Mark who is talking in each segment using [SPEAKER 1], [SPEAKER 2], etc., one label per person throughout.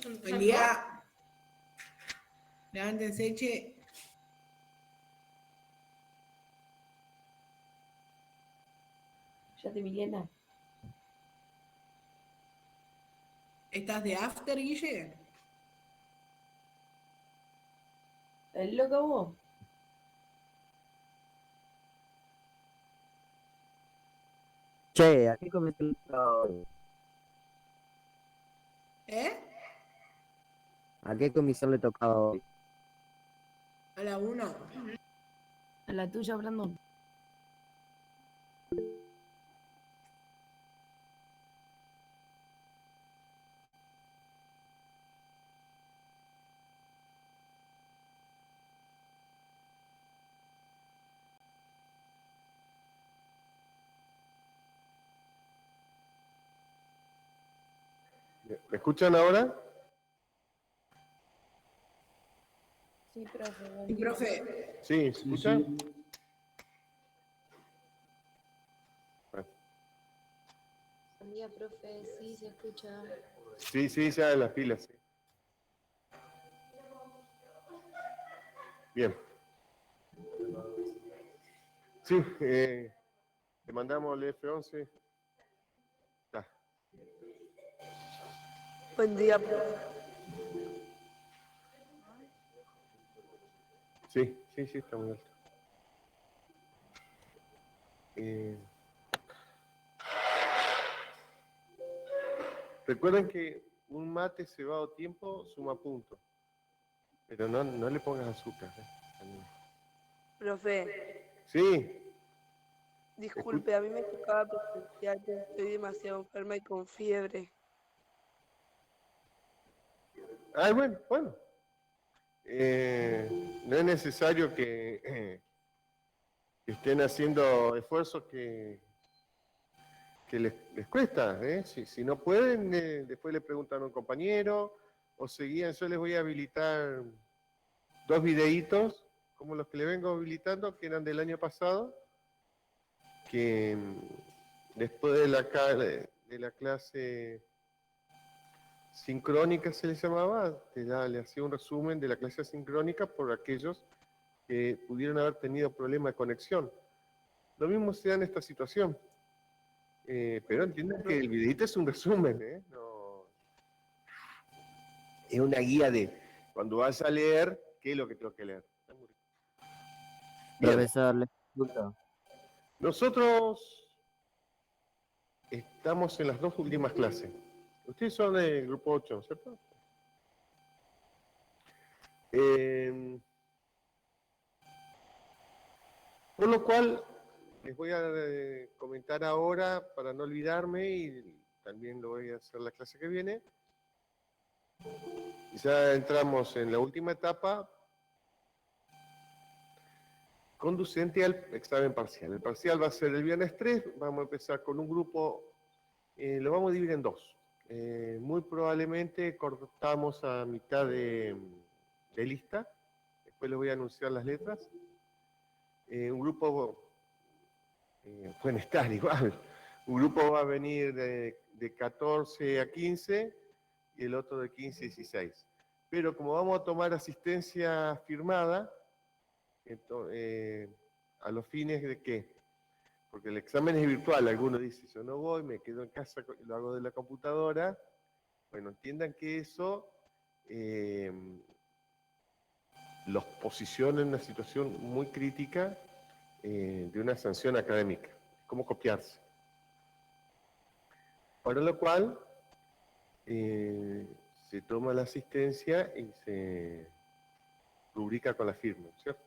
[SPEAKER 1] Buen día. Levántense, che.
[SPEAKER 2] Ya te Milena.
[SPEAKER 1] ¿Estás de after, Guille?
[SPEAKER 2] ¿El loco vos?
[SPEAKER 3] Che, ¿a qué comenzó el tocado hoy?
[SPEAKER 1] ¿Eh?
[SPEAKER 3] ¿A qué comisión le tocaba hoy?
[SPEAKER 1] A la 1.
[SPEAKER 2] A la tuya, Brandon.
[SPEAKER 4] ¿Me escuchan ahora?
[SPEAKER 2] Sí, profe. Buen
[SPEAKER 1] Sí,
[SPEAKER 2] día.
[SPEAKER 1] profe.
[SPEAKER 4] Sí, ¿se escucha? Bueno,
[SPEAKER 5] Buen día, profe. Sí, se escucha.
[SPEAKER 4] sí, ya en las pilas. Sí. Bien. Sí, le mandamos el F11. Está.
[SPEAKER 6] Buen día, profe.
[SPEAKER 4] Sí, está muy alto. Recuerden que un mate cebado tiempo suma puntos, pero no le pongas azúcar.
[SPEAKER 6] Profe,
[SPEAKER 4] Sí,
[SPEAKER 6] disculpe, a mí me tocaba presencial, pero estoy demasiado enferma y con fiebre.
[SPEAKER 4] bueno. No es necesario que estén haciendo esfuerzos que les cuesta, ¿eh? Si no pueden, después le preguntan a un compañero o seguían. Yo les voy a habilitar 2 videitos, como los que le vengo habilitando, que eran del año pasado, que después de la clase sincrónica se les llamaba, le hacía un resumen de la clase sincrónica por aquellos que pudieron haber tenido problemas de conexión. Lo mismo se da en esta situación. Pero entiendan que el videito es un resumen, ¿eh? No, es una guía de cuando vas a leer, qué es lo que tengo que leer. Bien.
[SPEAKER 3] Profesor, le escucho.
[SPEAKER 4] Nosotros estamos en las 2 últimas clases. Ustedes son del grupo 8, ¿cierto? Por lo cual, les voy a comentar ahora, para no olvidarme, y también lo voy a hacer la clase que viene. Ya entramos en la última etapa, conducente al examen parcial. El parcial va a ser el viernes 3, vamos a empezar con un grupo, lo vamos a dividir en 2. Muy probablemente cortamos a mitad de lista, después les voy a anunciar las letras. Un grupo pueden estar igual. Un grupo va a venir de 14 a 15 y el otro de 15 a 16. Pero como vamos a tomar asistencia firmada, a los fines de qué? Porque el examen es virtual, algunos dicen, yo no voy, me quedo en casa, lo hago de la computadora. Bueno, entiendan que eso los posiciona en una situación muy crítica de una sanción académica, como copiarse. Para lo cual se toma la asistencia y se rubrica con la firma, ¿cierto?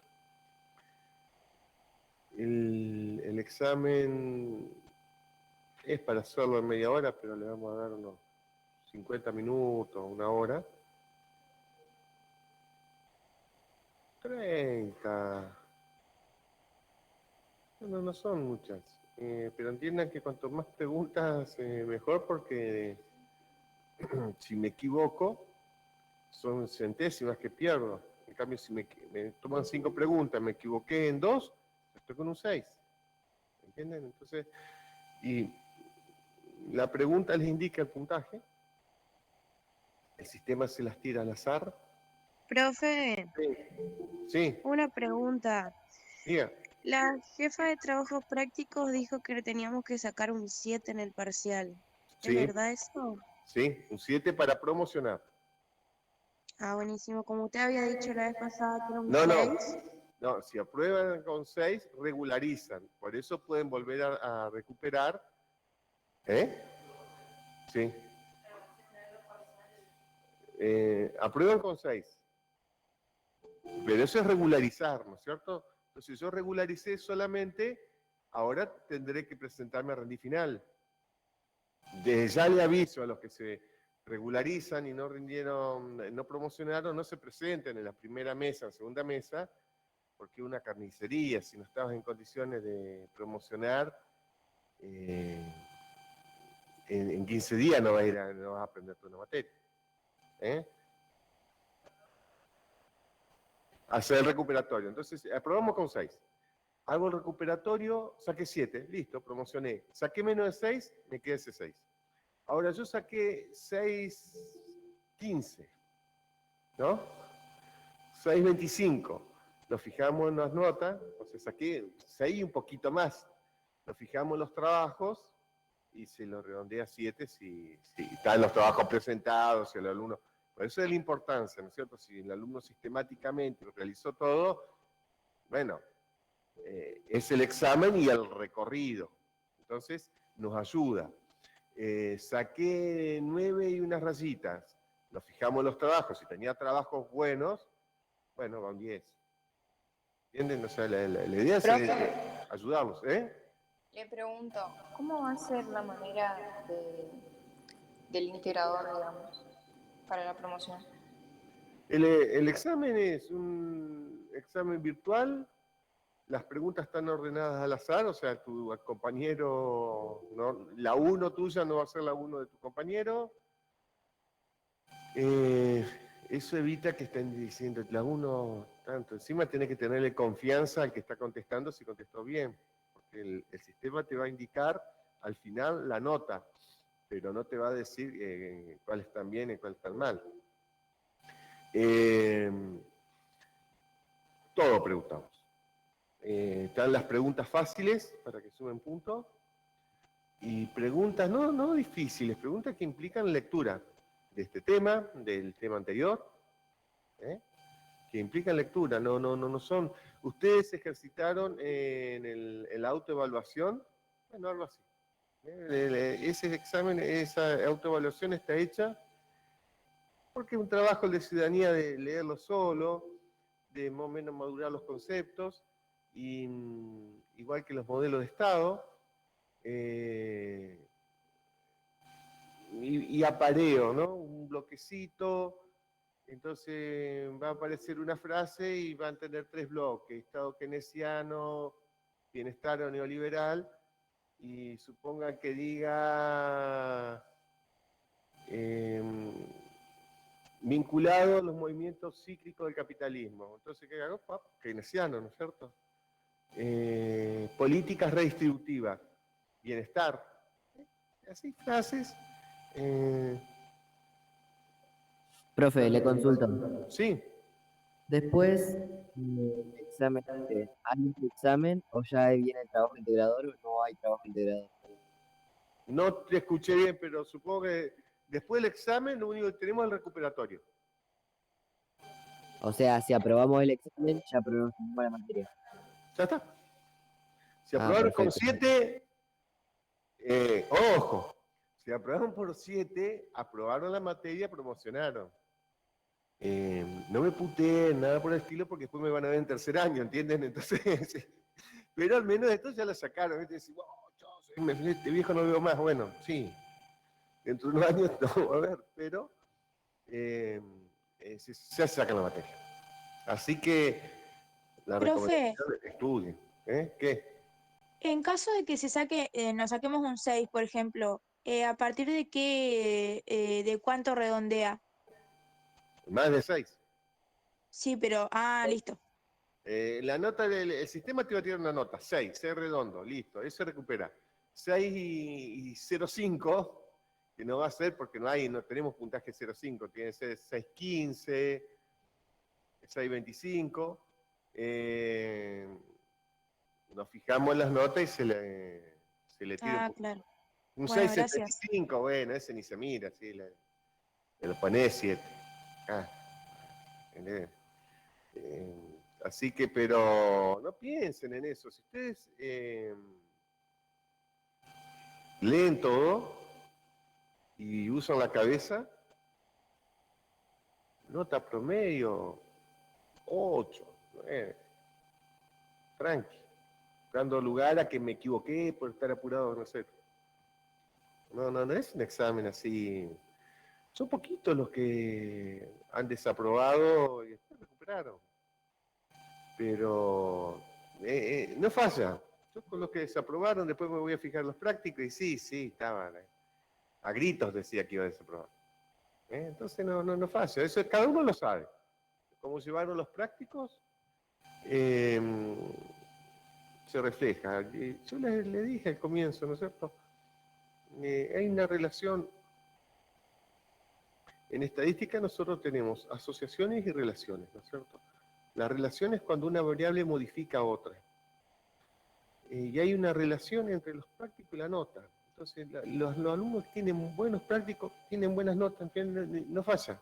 [SPEAKER 4] El examen es para hacerlo en media hora, pero le vamos a dar unos 50 minutos, una hora. 30. No son muchas. Pero entiendan que cuanto más preguntas, mejor, porque si me equivoco, son centésimas que pierdo. En cambio, si me toman 5 preguntas, me equivoqué en 2, estoy con un 6. ¿Entienden? Entonces, y la pregunta les indica el puntaje. el sistema se las tira al azar.
[SPEAKER 5] Profe,
[SPEAKER 4] Sí,
[SPEAKER 5] una pregunta.
[SPEAKER 4] diga.
[SPEAKER 5] La jefa de trabajos prácticos dijo que teníamos que sacar un 7 en el parcial. ¿Es
[SPEAKER 4] Sí,
[SPEAKER 5] verdad eso?
[SPEAKER 4] sí, un 7 para promocionar.
[SPEAKER 5] Ah, buenísimo. Como usted había dicho la vez pasada que era un
[SPEAKER 4] No,
[SPEAKER 5] 6.
[SPEAKER 4] no, si aprueban con 6, regularizan. Por eso pueden volver a recuperar. ¿Eh? Sí. Aprueban con 6. Pero eso es regularizar, ¿no es cierto? Entonces yo regularicé solamente, ahora tendré que presentarme a rendir final. Desde ya le aviso a los que se regularizan y no rindieron, no promocionaron, no se presenten en la primera mesa, en segunda mesa, porque es una carnicería. Si no estabas en condiciones de promocionar, en 15 días no vas a aprender toda una materia. Hacer el recuperatorio. Entonces, aprobamos con 6. Hago el recuperatorio, saqué 7, listo, promocioné. Saqué menos de 6, me quedé ese 6. Ahora, yo saqué 6.15, ¿no? 6.25. Nos fijamos en las notas, o sea, saqué 6 y un poquito más. Nos fijamos en los trabajos y se lo redondea a 7 si están los trabajos presentados, si el alumno... Por eso es la importancia, ¿no es cierto? Si el alumno sistemáticamente realizó todo, bueno, es el examen y el recorrido. Entonces, nos ayuda. Saqué 9 y unas rayitas. Nos fijamos en los trabajos. Si tenía trabajos buenos, bueno, van 10. ¿Entienden? O sea, la idea es ayudarlos, ¿eh?
[SPEAKER 7] Le pregunto, ¿cómo va a ser la manera del integrador, digamos, para la promoción?
[SPEAKER 4] El examen es un examen virtual. Las preguntas están ordenadas al azar, o sea, tu compañero, no, la 1 tuya no va a ser la 1 de tu compañero. Eso evita que estén diciendo la 1 tanto. Encima tenés que tenerle confianza al que está contestando si contestó bien, porque el sistema te va a indicar al final la nota, pero no te va a decir cuáles están bien y cuáles están mal. Todo preguntamos. Están las preguntas fáciles para que sumen puntos y preguntas no difíciles, preguntas que implican lectura de este tema, del tema anterior, que implican lectura, no son. Ustedes ejercitaron en la autoevaluación, bueno, algo así. Ese examen, esa autoevaluación está hecha porque es un trabajo de ciudadanía de leerlo solo, de más o menos madurar los conceptos, y igual que los modelos de Estado, y apareo, ¿no? Un bloquecito, entonces va a aparecer una frase y van a tener 3 bloques: Estado keynesiano, bienestar o neoliberal, y supongan que diga vinculado a los movimientos cíclicos del capitalismo. Entonces, ¿qué hago? Keynesiano, ¿no es cierto? Políticas redistributivas, bienestar. Así, frases.
[SPEAKER 3] Profe, le consulto.
[SPEAKER 4] Sí,
[SPEAKER 3] Después del examen, ¿hay un examen o ya viene el trabajo integrador o no hay trabajo integrador?
[SPEAKER 4] no te escuché bien, pero supongo que después del examen lo único que tenemos es el recuperatorio.
[SPEAKER 3] O sea, si aprobamos el examen, ya aprobamos la materia.
[SPEAKER 4] Ya está. Si aprobaron con
[SPEAKER 3] Perfecto.
[SPEAKER 4] 7, ojo, si aprobaron por 7, aprobaron la materia, promocionaron. No me puteen, nada por el estilo, porque después me van a ver en tercer año, ¿entienden? Entonces, pero al menos esto ya lo sacaron. Decís, wow, este viejo no lo veo más. Bueno, sí, dentro de unos años no vamos a ver, pero se sacan la materia. Así que la
[SPEAKER 5] Profe,
[SPEAKER 4] recomendación, estudien. ¿Qué?
[SPEAKER 5] en caso de que nos saquemos un 6, por ejemplo, ¿a partir de qué, de cuánto redondea?
[SPEAKER 4] Más de 6.
[SPEAKER 5] Sí, pero, listo.
[SPEAKER 4] La nota el sistema te va a tirar una nota, 6 redondo, listo, eso se recupera. 6 y 0,5, que no va a ser porque no tenemos puntaje 0,5, tiene que ser 6,15, 6,25. Nos fijamos en las notas y se le tira un
[SPEAKER 5] Ah,
[SPEAKER 4] poquito.
[SPEAKER 5] claro.
[SPEAKER 4] Un
[SPEAKER 5] Bueno, gracias.
[SPEAKER 4] 6,75, bueno, ese ni se mira, sí, le lo ponés 7. ¿Entendés? Así que, pero no piensen en eso. Si ustedes leen todo y usan la cabeza, nota promedio 8, 9, tranqui. Dando lugar a que me equivoqué por estar apurado, no sé. No es un examen así. Son poquitos los que han desaprobado y después recuperaron. Pero no falla. Yo con los que desaprobaron después me voy a fijar los prácticos y sí, estaban. A gritos decía que iba a desaprobar. Entonces no falla. Eso cada uno lo sabe. Cómo llevaron los prácticos se refleja. Yo le dije al comienzo, ¿no es cierto? Hay una relación. En estadística nosotros tenemos asociaciones y relaciones, ¿no es cierto? La relación es cuando una variable modifica a otra. Y hay una relación entre los prácticos y la nota. Entonces, los alumnos que tienen buenos prácticos tienen buenas notas, no falla.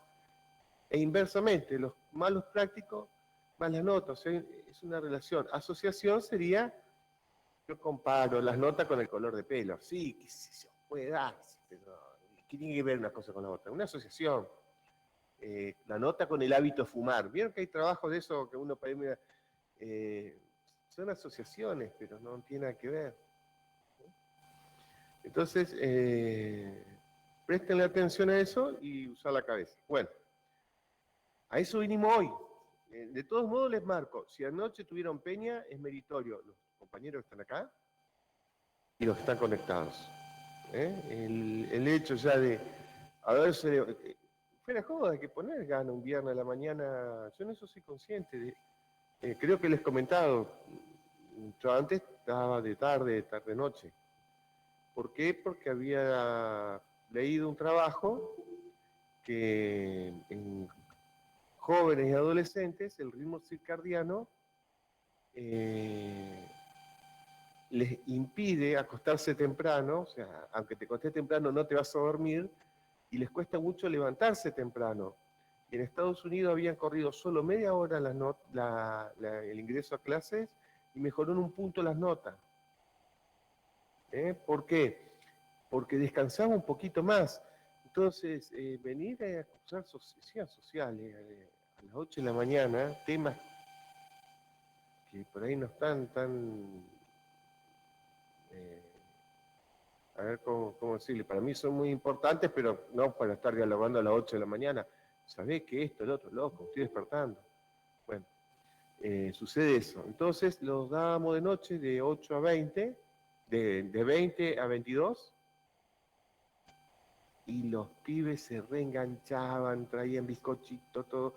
[SPEAKER 4] E inversamente, los malos prácticos, malas notas. O sea, es una relación. Asociación sería, yo comparo las notas con el color de pelo. Sí, qué sé yo, puede darse, pero ¿qué tiene que ver una cosa con la otra? Una asociación. La nota con el hábito de fumar. ¿Vieron que hay trabajos de eso que uno para son asociaciones, pero no tiene nada que ver. Entonces, prestenle atención a eso y usar la cabeza. Bueno, a eso vinimos hoy. De todos modos les marco, si anoche tuvieron peña, es meritorio. Los compañeros que están acá y los que están conectados. El hecho ya de haberse... Fuera joda, hay que poner gana un viernes a la mañana. Yo en eso soy consciente. Creo que les he comentado, yo antes estaba de tarde-noche. ¿Por qué? Porque había leído un trabajo que en jóvenes y adolescentes el ritmo circadiano les impide acostarse temprano, o sea, aunque te acostes temprano no te vas a dormir, y les cuesta mucho levantarse temprano. En Estados Unidos habían corrido solo media hora el ingreso a clases y mejoró en un punto las notas. ¿Por qué? Porque descansaba un poquito más. Entonces, venir a cursar ciencias sociales a las 8 de la mañana, temas que por ahí no están tan... a ver cómo decirle, para mí son muy importantes, pero no para estar dialogando a las 8 de la mañana. ¿Sabés que esto, el otro, loco? Estoy despertando. Bueno, sucede eso. Entonces los dábamos de noche de 8 a 20, de 20 a 22, y los pibes se reenganchaban, traían bizcochito, todo,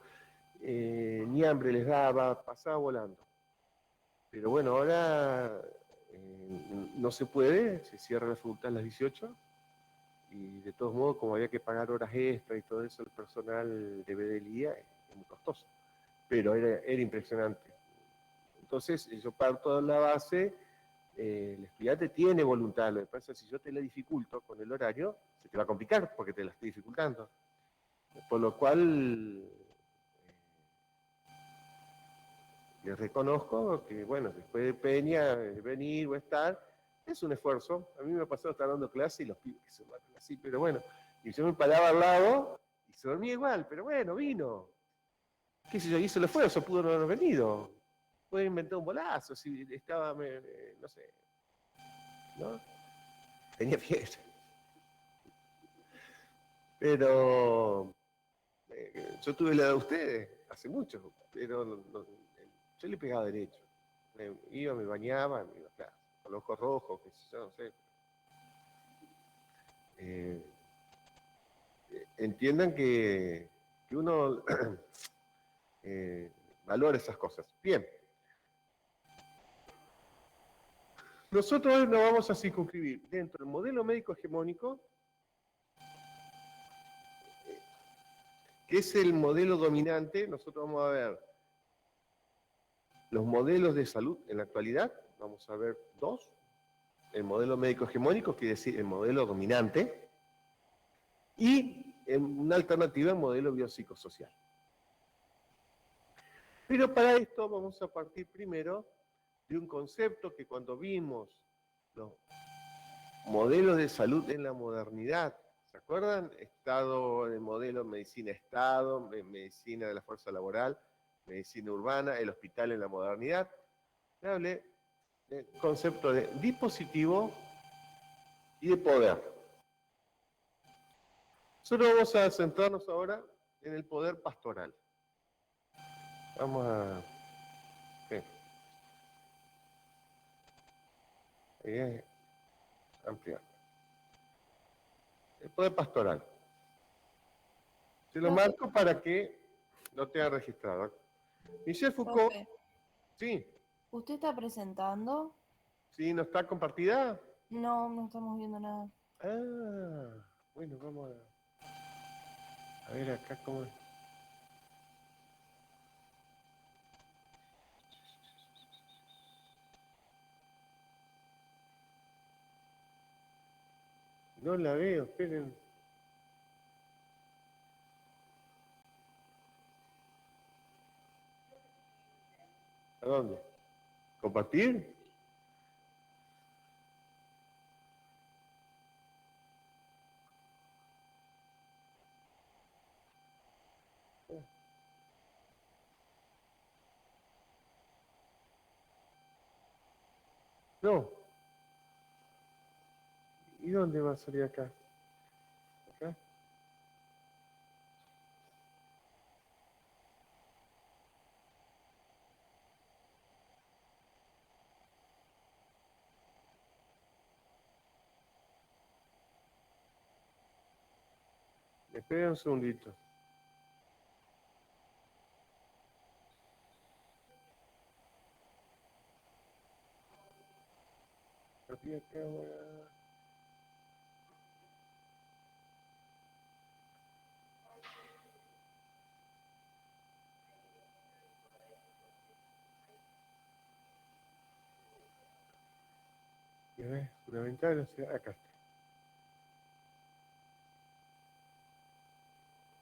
[SPEAKER 4] ni hambre les daba, pasaba volando. Pero bueno, ahora no se puede, se cierra la facultad a las 18, y de todos modos, como había que pagar horas extra y todo eso, el personal de BDLIA es muy costoso, pero era impresionante. Entonces, yo parto de la base, el estudiante tiene voluntad, lo que pasa es que si yo te la dificulto con el horario, se te va a complicar porque te la estoy dificultando. Por lo cual, les reconozco que, bueno, después de Peña, venir o estar, es un esfuerzo. A mí me ha pasado estar dando clase y los pibes que se duermen así, pero bueno, y yo me paraba al lado y se dormía igual, pero bueno, vino. ¿Qué sé yo? Hizo el esfuerzo, pudo no haber venido. Puede inventar un bolazo, si estaba, no sé, ¿no? Tenía fiebre. Pero yo tuve la de ustedes hace mucho, pero yo le pegaba derecho. Iba, me bañaba, me iba a clase, con los ojos rojos, qué sé yo, no sé. Entiendan que uno valora esas cosas. Bien. Nosotros hoy nos vamos a circunscribir dentro del modelo médico hegemónico ¿Qué es el modelo dominante? Nosotros vamos a ver los modelos de salud en la actualidad. Vamos a ver dos. El modelo médico hegemónico, quiere decir el modelo dominante, y una alternativa, el modelo biopsicosocial. Pero para esto vamos a partir primero de un concepto que cuando vimos los modelos de salud en la modernidad, ¿se acuerdan? Estado, el modelo medicina-estado, medicina de la fuerza laboral, medicina urbana, el hospital en la modernidad. Le hablé del concepto de dispositivo y de poder. Nosotros vamos a centrarnos ahora en el poder pastoral. Vamos a... sí. Ahí es ampliar. El poder pastoral. Se lo marco para que lo tenga registrado. Michel Foucault,
[SPEAKER 2] Profe,
[SPEAKER 4] sí,
[SPEAKER 2] ¿usted está presentando?
[SPEAKER 4] sí, ¿no está compartida?
[SPEAKER 2] No, no estamos viendo nada.
[SPEAKER 4] Ah, bueno, vamos a ver acá cómo es. No la veo, esperen. ¿A dónde? ¿Compartir? No. ¿Y dónde va a salir acá? ¿Acá? Esperen un segundito. Aquí, acá, y a ver, fundamental, o sea, acá está.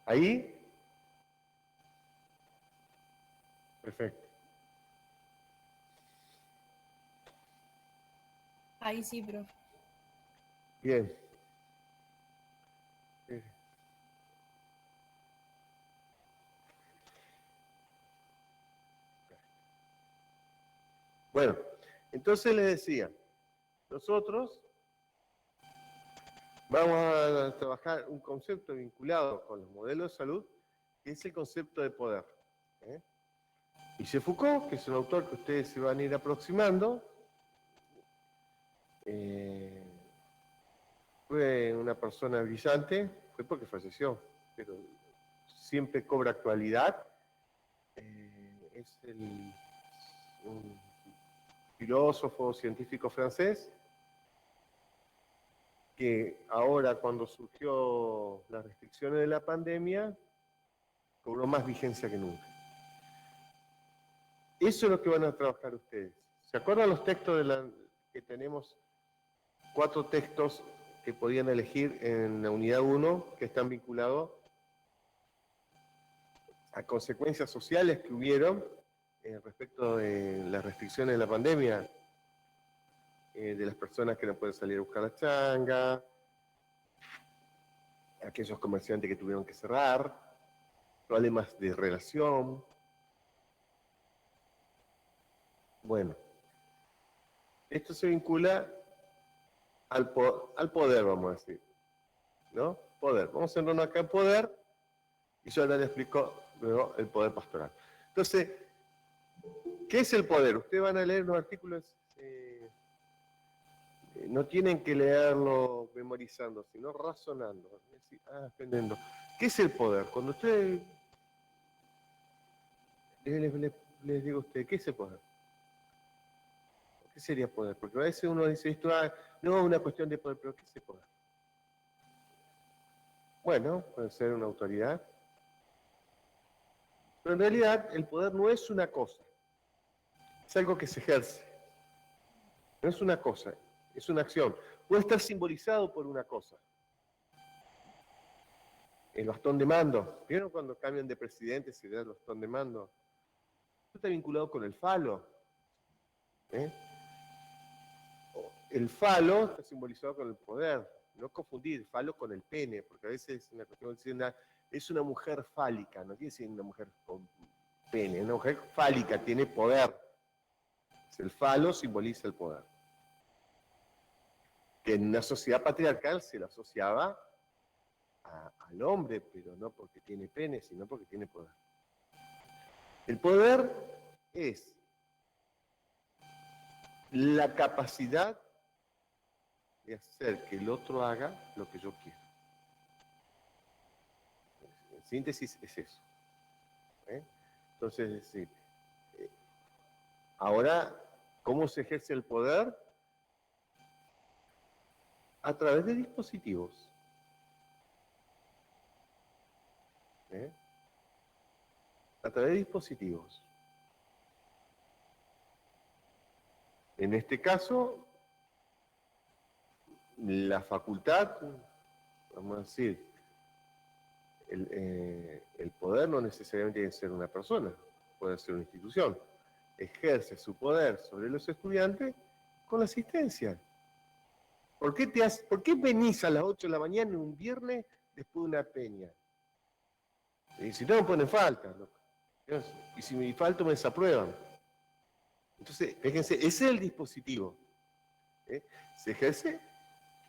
[SPEAKER 4] ¿Ahí? Perfecto.
[SPEAKER 2] Ahí sí, profe.
[SPEAKER 4] Bien. Bueno, entonces les decía, nosotros vamos a trabajar un concepto vinculado con los modelos de salud, que es el concepto de poder. Michel Foucault, que es un autor que ustedes se van a ir aproximando, fue una persona brillante, fue porque falleció, pero siempre cobra actualidad. Es un filósofo científico francés que ahora, cuando surgió las restricciones de la pandemia, cobró más vigencia que nunca. Eso es lo que van a trabajar ustedes. ¿Se acuerdan los textos que tenemos? 4 textos que podían elegir en la unidad 1 que están vinculados a consecuencias sociales que hubieron respecto de las restricciones de la pandemia, de las personas que no pueden salir a buscar la changa, aquellos comerciantes que tuvieron que cerrar, problemas de relación. Bueno, esto se vincula al poder, vamos a decir, ¿no? Poder. Vamos a centrarnos acá en poder, y yo ahora le explico luego el poder pastoral. Entonces, ¿qué es el poder? Ustedes van a leer los artículos, no tienen que leerlo memorizando, sino razonando, aprendiendo. ¿Qué es el poder? Cuando ustedes, les digo a ustedes, ¿qué es el poder? ¿Qué sería poder? Porque a veces uno dice esto, no es una cuestión de poder, pero ¿qué es el poder? Bueno, puede ser una autoridad, Pero en realidad el poder no es una cosa, es algo que se ejerce. No es una cosa, es una acción. Puede estar simbolizado por una cosa. El bastón de mando. ¿Vieron cuando cambian de presidente se da el bastón de mando? Esto está vinculado con el falo. ¿Eh? El falo está simbolizado con el poder. No confundir falo con el pene, porque a veces es una cuestión de decir es una mujer fálica, no quiere decir una mujer con pene, es una mujer fálica, tiene poder. El falo simboliza el poder. Que en una sociedad patriarcal se lo asociaba al hombre, pero no porque tiene pene, sino porque tiene poder. El poder es la capacidad de hacer que el otro haga lo que yo quiero. En síntesis es eso. Entonces, es decir, ahora, ¿cómo se ejerce el poder? A través de dispositivos. A través de dispositivos. En este caso, la facultad, vamos a decir, el poder no necesariamente tiene que ser una persona, puede ser una institución. Ejerce su poder sobre los estudiantes con la asistencia. ¿Por qué venís a las 8 de la mañana un viernes después de una peña? Y si no, me ponen falta. ¿No? Y si me falto, me desaprueban. Entonces, fíjense, ese es el dispositivo. Se ejerce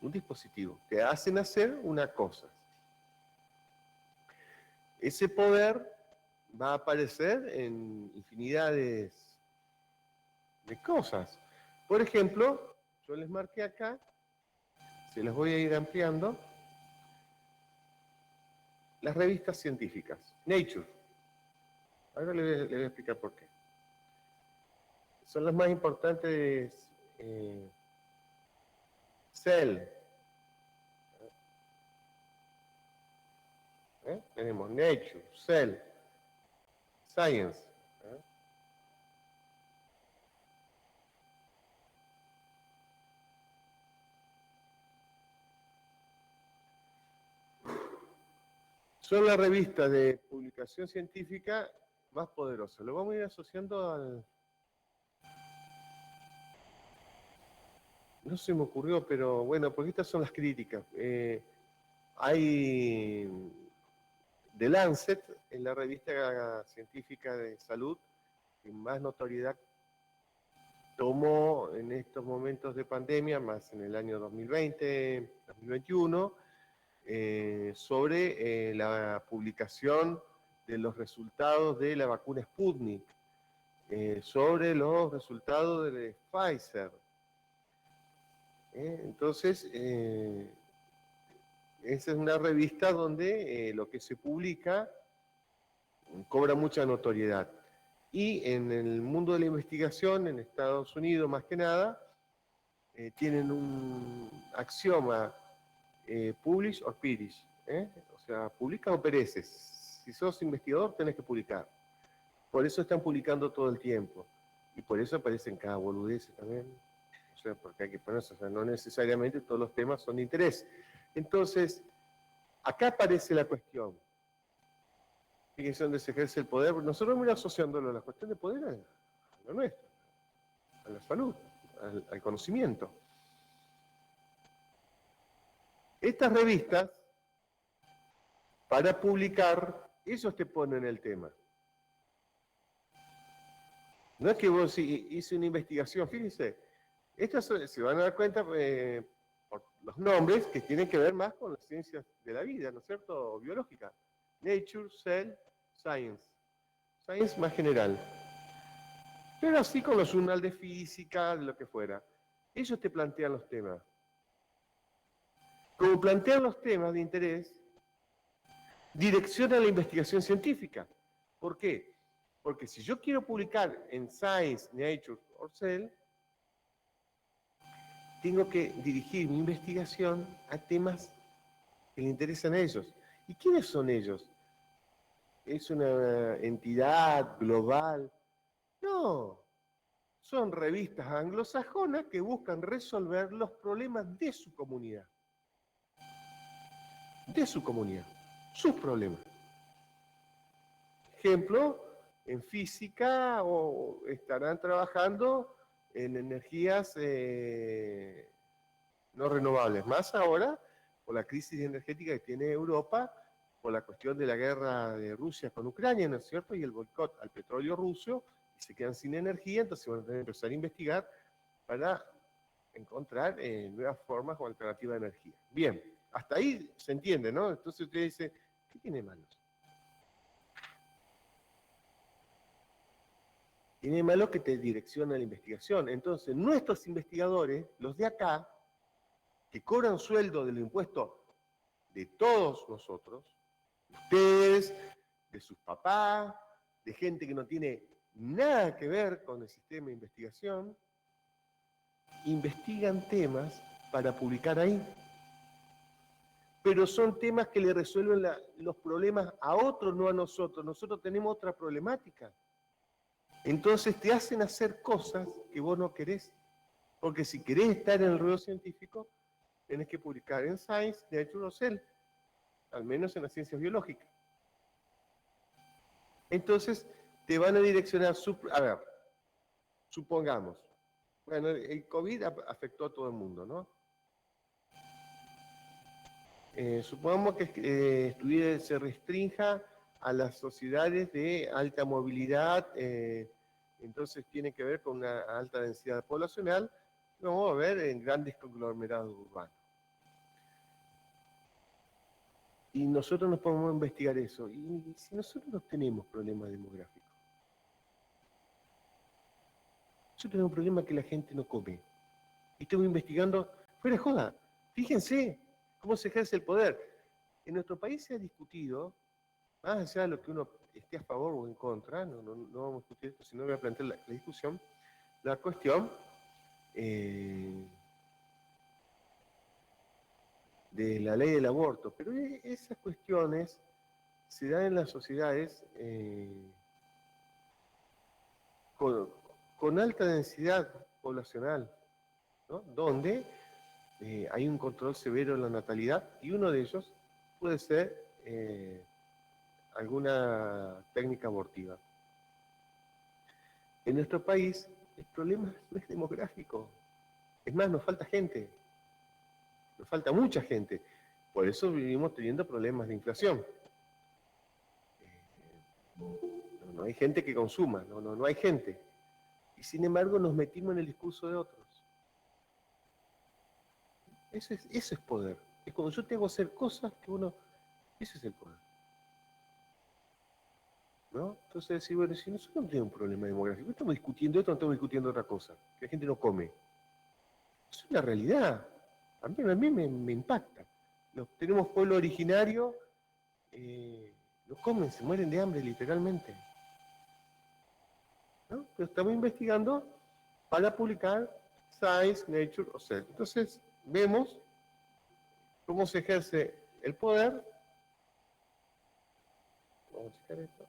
[SPEAKER 4] un dispositivo. Te hacen hacer una cosa. Ese poder va a aparecer en infinidades de cosas. Por ejemplo, yo les marqué acá, se las voy a ir ampliando, las revistas científicas. Nature. Ahora le voy a explicar por qué. Son las más importantes. Cell. Tenemos Nature, Cell, Science. Son las revistas de publicación científica más poderosas. Lo vamos a ir asociando al... No se me ocurrió, pero bueno, porque estas son las críticas. Hay The Lancet, en la revista científica de salud, que más notoriedad tomó en estos momentos de pandemia, más en el año 2020, 2021, sobre la publicación de los resultados de la vacuna Sputnik, sobre los resultados de Pfizer. Entonces, esa es una revista donde lo que se publica cobra mucha notoriedad. Y en el mundo de la investigación, en Estados Unidos más que nada, tienen un axioma, publish or perish. O sea, publica o pereces. Si sos investigador, tenés que publicar. Por eso están publicando todo el tiempo. Y por eso aparecen cada boludez también. O sea, porque hay que ponerse, o sea, no necesariamente todos los temas son de interés. Entonces, acá aparece la cuestión. Fíjense dónde se ejerce el poder. Nosotros vamos a ir asociándolo a la cuestión de poder a lo nuestro, a la salud, al conocimiento. Estas revistas, para publicar, ellos te ponen el tema. No es que vos hice una investigación, fíjense, estas se van a dar cuenta por los nombres que tienen que ver más con las ciencias de la vida, ¿no es cierto? Biológica. Nature, Cell, Science. Science más general. Pero así con los journal de física, de lo que fuera. Ellos te plantean los temas. Como plantean los temas de interés, direcciona la investigación científica. ¿Por qué? Porque si yo quiero publicar en Science, Nature o Cell, tengo que dirigir mi investigación a temas que le interesan a ellos. ¿Y quiénes son ellos? es una entidad global. No, son revistas anglosajonas que buscan resolver los problemas de su comunidad. De su comunidad, sus problemas. Ejemplo, en física o estarán trabajando en energías no renovables. Más ahora, por la crisis energética que tiene Europa, por la cuestión de la guerra de Rusia con Ucrania, ¿no es cierto? Y el boicot al petróleo ruso, y se quedan sin energía, entonces van a tener que empezar a investigar para encontrar nuevas formas o alternativas de energía. Bien, hasta ahí se entiende, ¿no? Entonces usted dice, ¿qué tiene malo? Tiene malo que te direcciona la investigación. Entonces, nuestros investigadores, los de acá, que cobran sueldo del impuesto de todos nosotros, de ustedes, de sus papás, de gente que no tiene nada que ver con el sistema de investigación, investigan temas para publicar ahí. Pero son temas que le resuelven los problemas a otros, no a nosotros. Nosotros tenemos otra problemática. Entonces te hacen hacer cosas que vos no querés. Porque si querés estar en el ruedo científico, tenés que publicar en Science, Nature o Cell, al menos en las ciencias biológicas. Entonces te van a direccionar, a ver, supongamos, bueno, el COVID afectó a todo el mundo, ¿no? Supongamos que se restrinja a las sociedades de alta movilidad, entonces tiene que ver con una alta densidad poblacional, lo vamos a ver en grandes conglomerados urbanos. Y nosotros nos podemos investigar eso. Y si nosotros no tenemos problemas demográficos, nosotros tenemos un problema que la gente no come. Y estamos investigando, fuera de joda, fíjense cómo se ejerce el poder. En nuestro país se ha discutido, más allá de lo que uno esté a favor o en contra, no vamos a discutir esto, sino voy a plantear la discusión, la cuestión de la ley del aborto. Pero esas cuestiones se dan en las sociedades con alta densidad poblacional, ¿no? Donde hay un control severo de la natalidad, y uno de ellos puede ser alguna técnica abortiva. En nuestro país el problema no es demográfico, es más, nos falta gente, nos falta mucha gente, por eso vivimos teniendo problemas de inflación. No hay gente que consuma, no hay gente, y sin embargo nos metimos en el discurso de otros. Eso es poder. Es cuando yo te hago hacer cosas que uno... Ese es el poder. ¿No? Entonces decir, bueno, si nosotros no tenemos un problema demográfico, estamos discutiendo esto, no estamos discutiendo otra cosa, que la gente no come. Es una realidad. A mí me impacta. Tenemos pueblo originario, no comen, se mueren de hambre literalmente. ¿No? Pero estamos investigando para publicar Science, Nature o Cell. Entonces vemos cómo se ejerce el poder. Vamos a checar esto.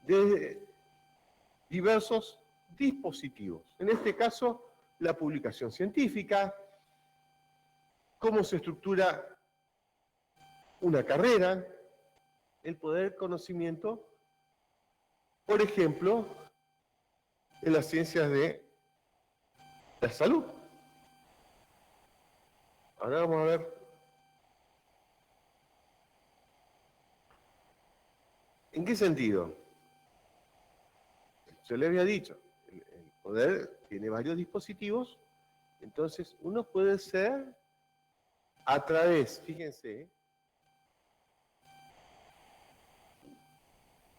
[SPEAKER 4] De diversos dispositivos. En este caso, la publicación científica, cómo se estructura una carrera, el poder conocimiento, por ejemplo, en las ciencias de la salud. Ahora vamos a ver en qué sentido. Yo le había dicho, el poder tiene varios dispositivos, entonces uno puede ser a través, fíjense,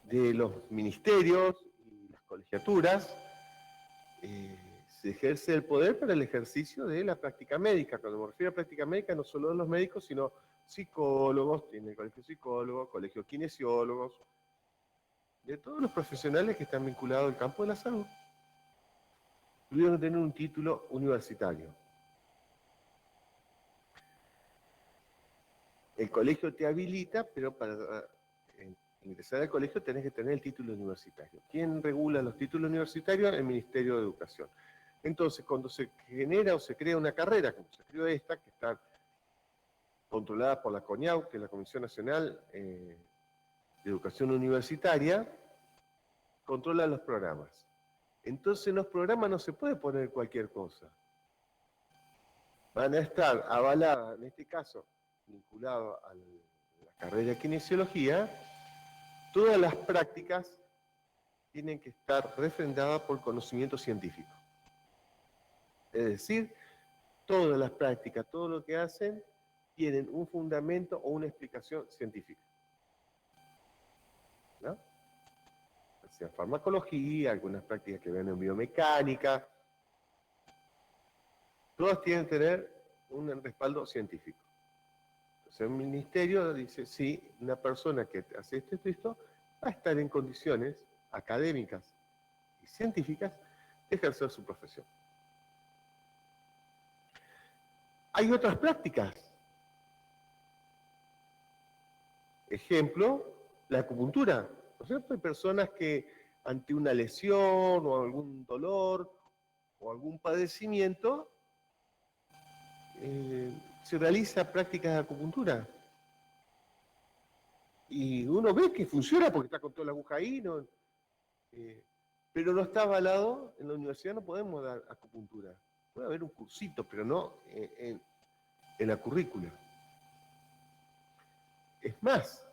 [SPEAKER 4] de los ministerios y las colegiaturas, se ejerce el poder para el ejercicio de la práctica médica. Cuando me refiero a práctica médica, no solo de los médicos, sino psicólogos, tiene el colegio de psicólogos, colegio de kinesiólogos, de todos los profesionales que están vinculados al campo de la salud. tuvieron que tener un título universitario. El colegio te habilita, pero para ingresar al colegio tenés que tener el título universitario. ¿Quién regula los títulos universitarios? El Ministerio de Educación. Entonces, cuando se genera o se crea una carrera, como se creó esta, que está controlada por la CONIAU, que es la Comisión Nacional de Educación Universitaria, controla los programas. Entonces, en los programas no se puede poner cualquier cosa. Van a estar avaladas, en este caso, vinculado a la carrera de kinesiología, todas las prácticas tienen que estar refrendadas por conocimiento científico. Es decir, todas las prácticas, todo lo que hacen, tienen un fundamento o una explicación científica. ¿No? O sea, farmacología, algunas prácticas que ven en biomecánica, todas tienen que tener un respaldo científico. Entonces el ministerio dice, sí, una persona que hace esto, va a estar en condiciones académicas y científicas de ejercer su profesión. Hay otras prácticas. Ejemplo, la acupuntura. ¿No es cierto? Hay personas que ante una lesión o algún dolor o algún padecimiento se realiza prácticas de acupuntura. Y uno ve que funciona porque está con toda la aguja ahí, ¿no? Pero no está avalado, en la universidad no podemos dar acupuntura. Puede haber un cursito, pero no en la currícula. Es más,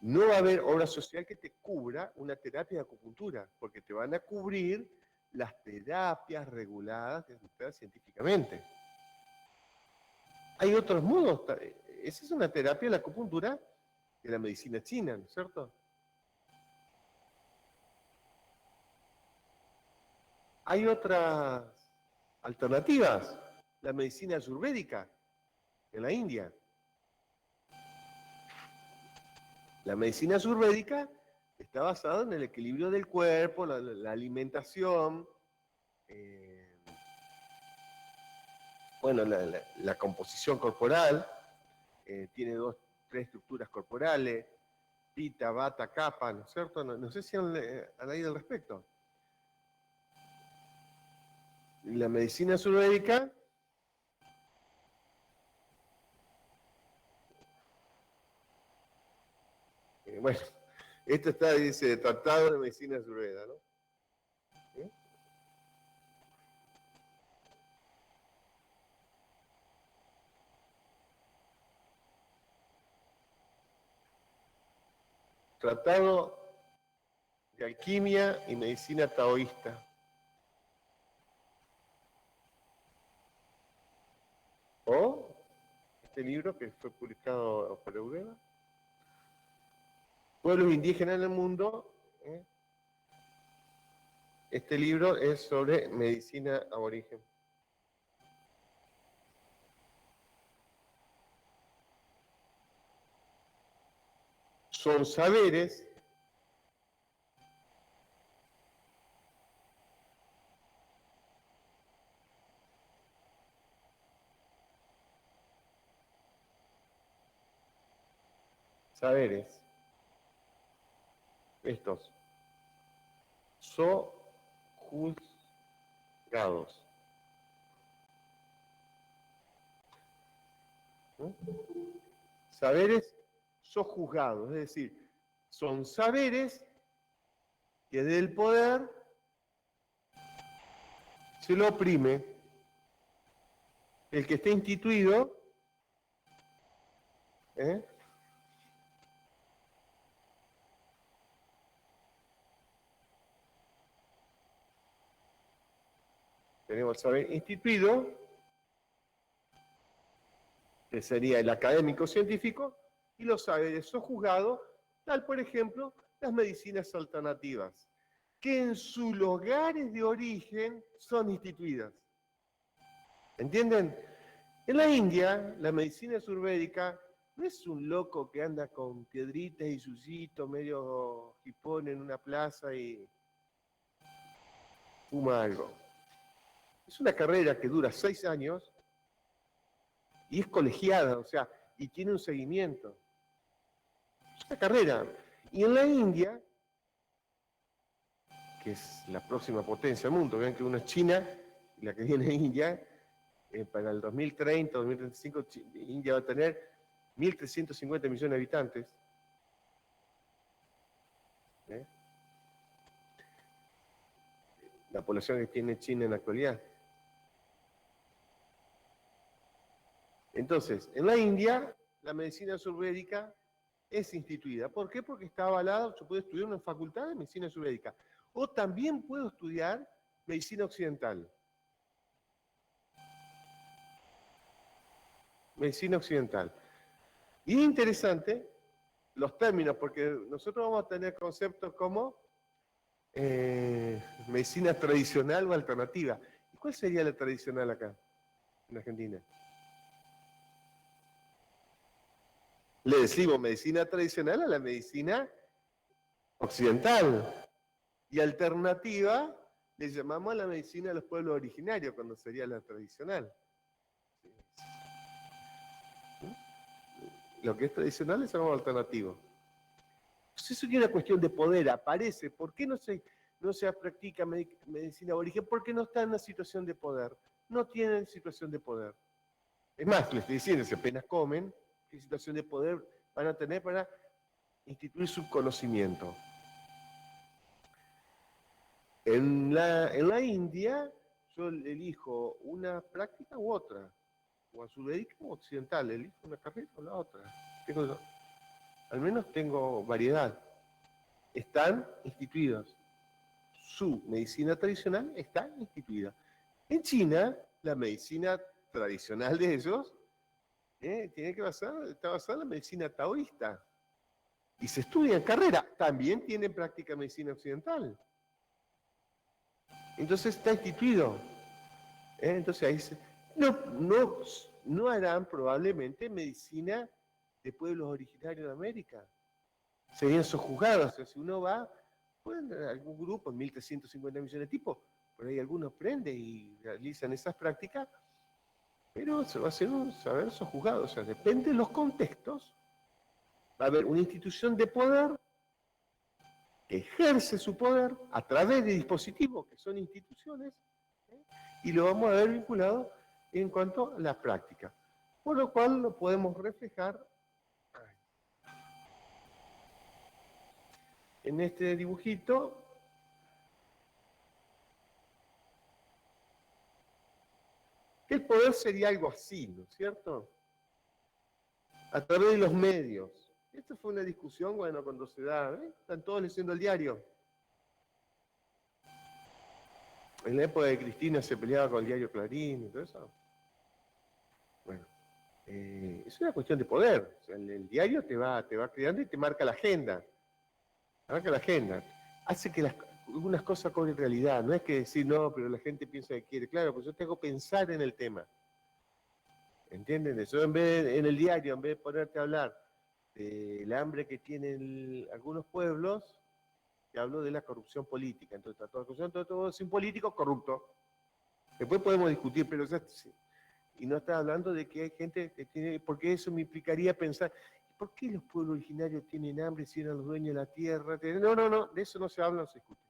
[SPEAKER 4] no va a haber obra social que te cubra una terapia de acupuntura, porque te van a cubrir las terapias reguladas científicamente. Hay otros modos. Esa es una terapia, la acupuntura, de la medicina china, ¿no es cierto? Hay otras alternativas. La medicina ayurvédica en la India. La medicina ayurvédica está basada en el equilibrio del cuerpo, la alimentación, bueno, la composición corporal, tiene tres estructuras corporales, pita, vata, kapha, ¿no es cierto? No sé si han leído al respecto. La medicina ayurvédica bueno, esto está, dice, Tratado de Medicina Ayurveda, ¿no? ¿Sí? Tratado de Alquimia y Medicina Taoísta. O este libro que fue publicado por Eureka. Pueblos indígenas en el mundo. Este libro es sobre medicina aborigen. Son saberes estos sojuzgados. Saberes sojuzgados, es decir, son saberes que del poder se lo oprime. El que esté instituido, tenemos el saber instituido, que sería el académico científico, y los saberes sojuzgados, tal por ejemplo, las medicinas alternativas, que en sus lugares de origen son instituidas. ¿Entienden? En la India, la medicina ayurvédica no es un loco que anda con piedritas y suyito, medio hipón en una plaza y fuma algo. Es una carrera que dura 6 años y es colegiada, o sea, y tiene un seguimiento. Es una carrera. Y en la India, que es la próxima potencia del mundo, vean que una es China y la que viene es India, para el 2030, 2035, India va a tener 1.350 millones de habitantes. ¿Eh? La población que tiene China en la actualidad. Entonces, en la India, la medicina ayurvédica es instituida. ¿Por qué? Porque está avalada, yo puedo estudiar una facultad de medicina ayurvédica. O también puedo estudiar medicina occidental. Medicina occidental. Y es interesante los términos, porque nosotros vamos a tener conceptos como medicina tradicional o alternativa. ¿Y cuál sería la tradicional acá, en Argentina? Le decimos medicina tradicional a la medicina occidental. Y alternativa le llamamos a la medicina de los pueblos originarios, cuando sería la tradicional. Lo que es tradicional le llamamos alternativo. Entonces eso es una cuestión de poder, aparece. ¿Por qué no se practica medicina aborigen? Porque no está en una situación de poder. No tienen situación de poder. Es más, les estoy diciendo, si apenas comen, ¿qué situación de poder van a tener para instituir su conocimiento? En la India, yo elijo una práctica u otra, o ayurvédica o occidental, elijo una carrera o la otra. Al menos tengo variedad. Están instituidos. Su medicina tradicional está instituida. En China, la medicina tradicional de ellos está basada en la medicina taoísta. Y se estudia en carrera. También tienen práctica medicina occidental. Entonces está instituido. Entonces ahí no harán probablemente medicina de pueblos originarios de América. Serían sojuzgados. O sea, si uno va, pueden tener algún grupo, 1.350 millones de tipos, por ahí algunos prenden y realizan esas prácticas, pero se va a hacer un saber sojuzgado. O sea, depende de los contextos. Va a haber una institución de poder que ejerce su poder a través de dispositivos que son instituciones, y lo vamos a ver vinculado en cuanto a la práctica. Por lo cual lo podemos reflejar en este dibujito. Que el poder sería algo así, ¿no es cierto? A través de los medios. Esta fue una discusión, bueno, cuando se da, están todos leyendo el diario. En la época de Cristina se peleaba con el diario Clarín y todo eso. Bueno, es una cuestión de poder. O sea, el diario te va creando y te marca la agenda. Marca la agenda. Hace que algunas cosas cobren realidad. No es que decir, no, pero la gente piensa que quiere. Claro, pues yo tengo que pensar en el tema. ¿Entienden? Yo en el diario, en vez de ponerte a hablar del hambre que tienen algunos pueblos, te hablo de la corrupción política. Entonces está toda corrupción, todo sin político corrupto. Después podemos discutir, pero ya, y no está hablando de que hay gente que tiene, porque eso me implicaría pensar, ¿por qué los pueblos originarios tienen hambre si eran los dueños de la tierra? No, de eso no se habla, no se discute.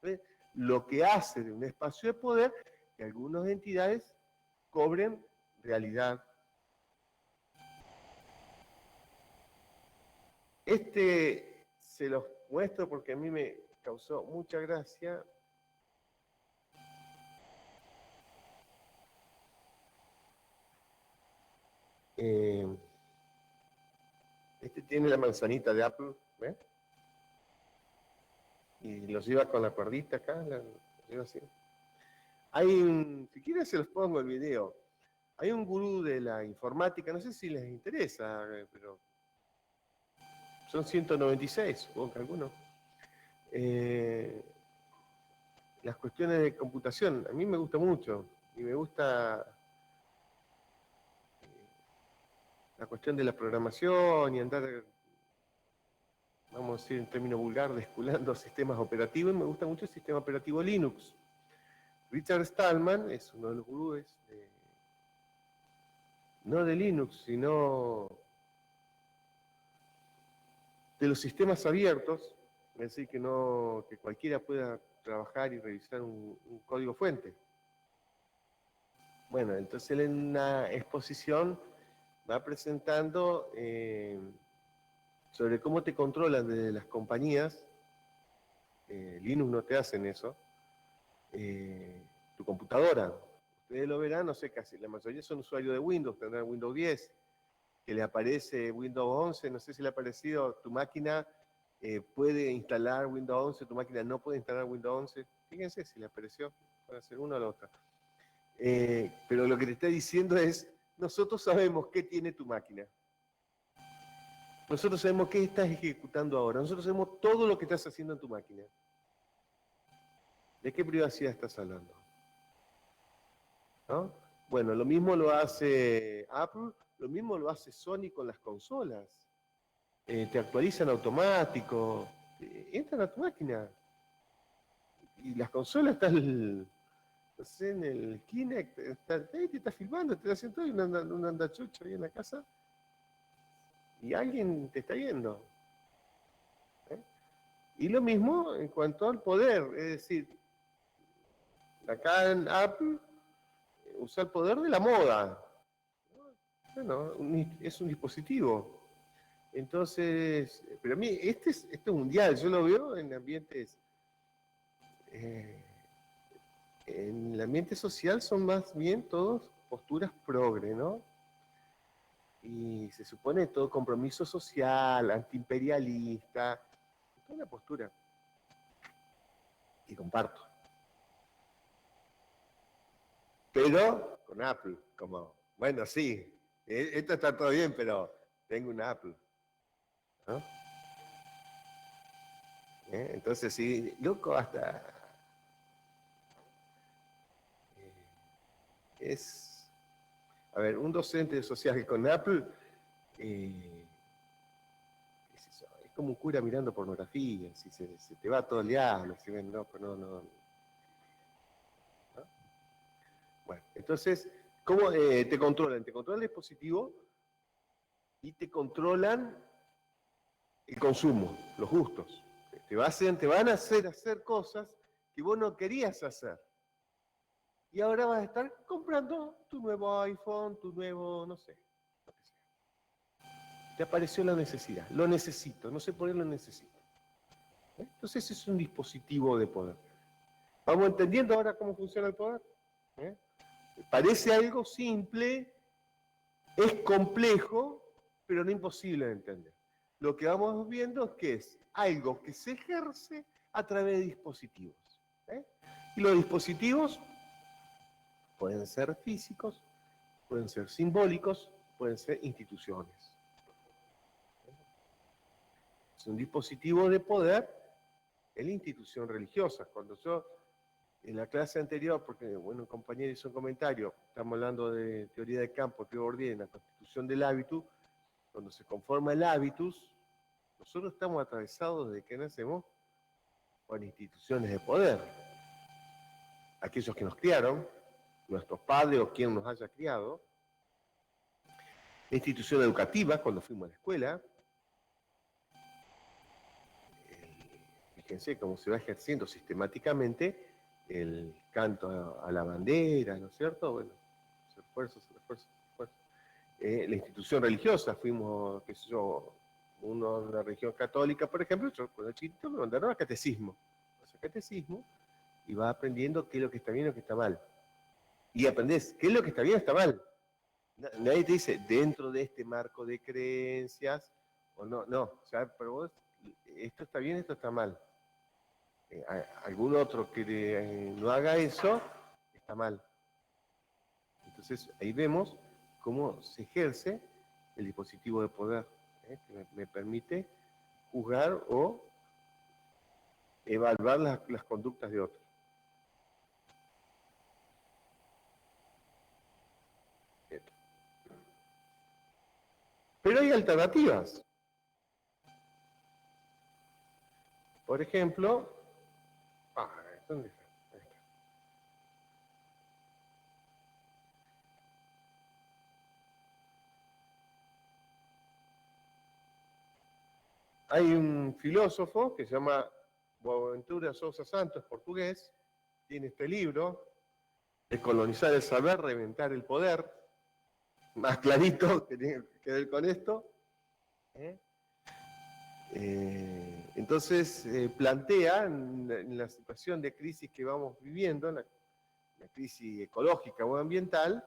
[SPEAKER 4] ¿Ves? Lo que hace de un espacio de poder que algunas entidades cobren realidad. Se los muestro porque a mí me causó mucha gracia. Este tiene la manzanita de Apple, ¿ves? Y los lleva con la cuerdita acá, los lleva así. Si quieren se los pongo el video. Hay un gurú de la informática, no sé si les interesa, pero son 196, supongo que algunos. Las cuestiones de computación, a mí me gusta mucho, y me gusta la cuestión de la programación y andar, vamos a decir en términos vulgar, desculando sistemas operativos, y me gusta mucho el sistema operativo Linux. Richard Stallman es uno de los gurúes, no de Linux, sino de los sistemas abiertos, es decir, que cualquiera pueda trabajar y revisar un código fuente. Bueno, entonces él en una exposición va presentando sobre cómo te controlan desde las compañías, Linux no te hacen eso, tu computadora. Ustedes lo verán, no sé, casi la mayoría son usuarios de Windows, tendrán Windows 10, que le aparece Windows 11, no sé si le ha aparecido, tu máquina puede instalar Windows 11, tu máquina no puede instalar Windows 11, fíjense si le apareció, puede ser una o la otra. Pero lo que te está diciendo es, nosotros sabemos qué tiene tu máquina. Nosotros sabemos qué estás ejecutando ahora. Nosotros sabemos todo lo que estás haciendo en tu máquina. ¿De qué privacidad estás hablando? ¿No? Bueno, lo mismo lo hace Apple, lo mismo lo hace Sony con las consolas. Te actualizan automático, entran a tu máquina. Y las consolas están no sé, en el Kinect, te está filmando, te está haciendo todo, y un andachucho ahí en la casa, y alguien te está viendo. Y lo mismo en cuanto al poder, es decir, acá en Apple usa el poder de la moda. Bueno, es un dispositivo. Entonces, pero a mí, esto es mundial, yo lo veo en ambientes, en el ambiente social son más bien todos posturas progre, ¿no? Y se supone todo compromiso social, antiimperialista, toda una postura que comparto. Pero con Apple, como, bueno, sí, esto está todo bien, pero tengo un Apple, ¿no? Entonces, sí, loco, hasta es, a ver, un docente social con Apple es como un cura mirando pornografía, si se te va todo el diablo, si ven, no. Bueno, entonces, ¿cómo te controlan? Te controlan el dispositivo y te controlan el consumo, los gustos. Te van a hacer cosas que vos no querías hacer. Y ahora vas a estar comprando tu nuevo iPhone, tu nuevo, no sé, lo que sea. Te apareció la necesidad. Lo necesito, no sé por qué lo necesito. Entonces es un dispositivo de poder. ¿Vamos entendiendo ahora cómo funciona el poder? Parece algo simple, es complejo, pero no imposible de entender. Lo que vamos viendo es que es algo que se ejerce a través de dispositivos. Y los dispositivos pueden ser físicos, pueden ser simbólicos, pueden ser instituciones. Es un dispositivo de poder en la institución religiosa. Cuando yo, en la clase anterior, porque bueno, un compañero hizo un comentario, estamos hablando de teoría de campo, teoría en la constitución del hábitus, cuando se conforma el hábitus, nosotros estamos atravesados desde que nacemos por instituciones de poder. Aquellos que nos criaron, nuestros padres o quien nos haya criado, la institución educativa, cuando fuimos a la escuela, fíjense cómo se va ejerciendo sistemáticamente el canto a la bandera, ¿no es cierto? Bueno, se refuerza. La institución religiosa, fuimos, qué sé yo, uno de la religión católica, por ejemplo, yo cuando chiquito me mandaron a catecismo. Vas a catecismo y vas aprendiendo qué es lo que está bien y lo que está mal. Y aprendés qué es lo que está bien y está mal. Nadie te dice, dentro de este marco de creencias, o no, o sea, pero vos, esto está bien, esto está mal. Algún otro que no haga eso, está mal. Entonces, ahí vemos cómo se ejerce el dispositivo de poder, que me permite juzgar o evaluar las conductas de otros. Pero hay alternativas. Por ejemplo, ¿dónde está? Ahí está. Hay un filósofo que se llama Boaventura Sousa Santos, portugués, tiene este libro, Descolonizar el saber, reventar el poder, más clarito que tiene que ver con esto. Entonces plantea en la situación de crisis que vamos viviendo, la crisis ecológica o ambiental,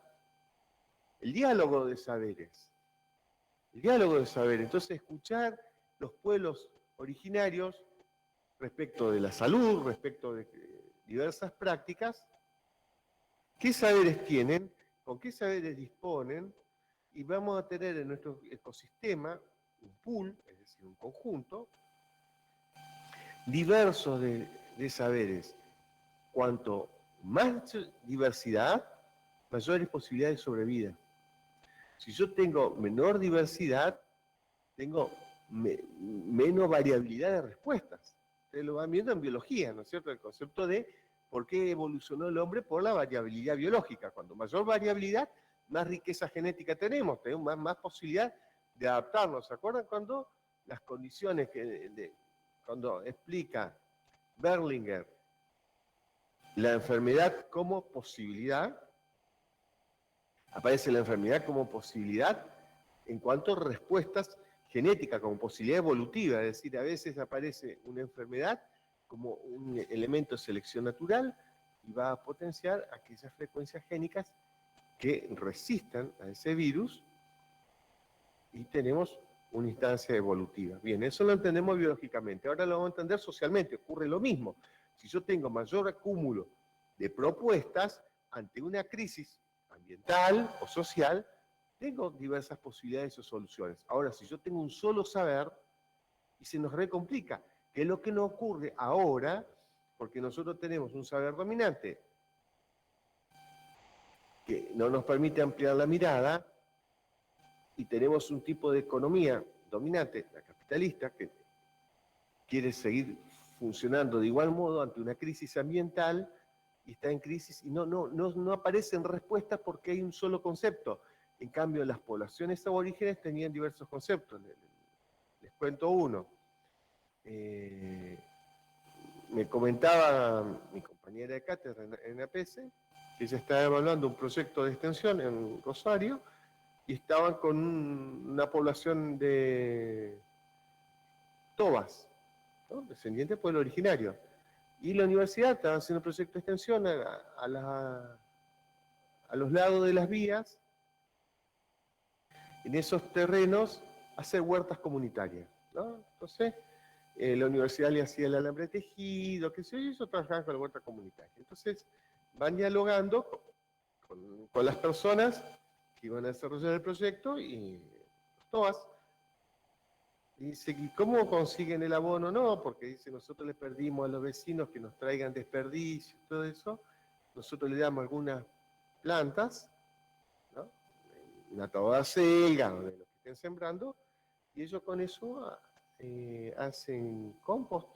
[SPEAKER 4] el diálogo de saberes. El diálogo de saberes. Entonces escuchar los pueblos originarios respecto de la salud, respecto de diversas prácticas, qué saberes tienen, con qué saberes disponen, y vamos a tener en nuestro ecosistema un pool, es decir, un conjunto, diversos de saberes. Cuanto más diversidad, mayores posibilidades de sobrevida. Si yo tengo menor diversidad, tengo menos variabilidad de respuestas. Ustedes lo van viendo en biología, ¿no es cierto? El concepto de por qué evolucionó el hombre por la variabilidad biológica. Cuando mayor variabilidad, más riqueza genética tenemos más posibilidad de adaptarnos. ¿Se acuerdan cuando las condiciones cuando explica Berlinger la enfermedad como posibilidad? Aparece la enfermedad como posibilidad en cuanto a respuestas genéticas, como posibilidad evolutiva, es decir, a veces aparece una enfermedad como un elemento de selección natural y va a potenciar aquellas frecuencias génicas que resistan a ese virus y tenemos una instancia evolutiva. Bien, eso lo entendemos biológicamente, ahora lo vamos a entender socialmente, ocurre lo mismo. Si yo tengo mayor acúmulo de propuestas ante una crisis ambiental o social, tengo diversas posibilidades o soluciones. Ahora, si yo tengo un solo saber, y se nos recomplica, que es lo que nos ocurre ahora, porque nosotros tenemos un saber dominante que no nos permite ampliar la mirada, y tenemos un tipo de economía dominante, la capitalista, que quiere seguir funcionando de igual modo ante una crisis ambiental, y está en crisis, y no aparecen respuestas porque hay un solo concepto. En cambio, las poblaciones aborígenes tenían diversos conceptos. Les cuento uno. Me comentaba mi compañera de cátedra en APS, que ella estaba evaluando un proyecto de extensión en Rosario, y estaban con una población de tobas, ¿no? Descendientes del pueblo originario. Y la universidad estaba haciendo un proyecto de extensión a los lados de las vías, en esos terrenos, hacer huertas comunitarias, ¿no? Entonces, la universidad le hacía el alambre tejido, qué sé yo, y ellos trabajaban con la huerta comunitaria. Entonces, van dialogando con las personas que iban a desarrollar el proyecto y todas. Y dice, ¿y cómo consiguen el abono? No, porque dice, nosotros les pedimos a los vecinos que nos traigan desperdicios, todo eso. Nosotros le damos algunas plantas, ¿no? Una tabacelga o de lo que estén sembrando, y ellos con eso hacen compost.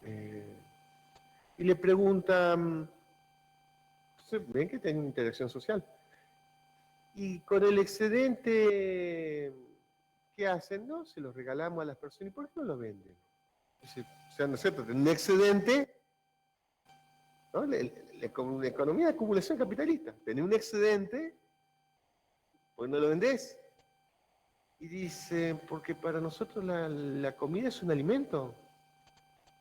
[SPEAKER 4] Y le preguntan, ven que tienen interacción social. Y con el excedente, ¿qué hacen? No, se los regalamos a las personas. ¿Y por qué no lo venden? Dice, o sea, ¿no es cierto? Un excedente, ¿no? La economía de acumulación capitalista. Tenés un excedente, pues no lo vendés. Y dice, porque para nosotros la comida es un alimento,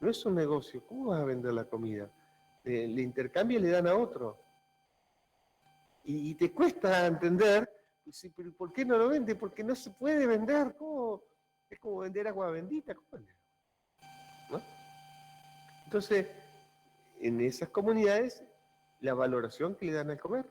[SPEAKER 4] no es un negocio. ¿Cómo vas a vender la comida? Le intercambio y le dan a otro. Y te cuesta entender, sí, pero ¿por qué no lo vende? Porque no se puede vender. ¿Cómo? Es como vender agua bendita. ¿Cómo vender? ¿No? Entonces, en esas comunidades, la valoración que le dan al comer.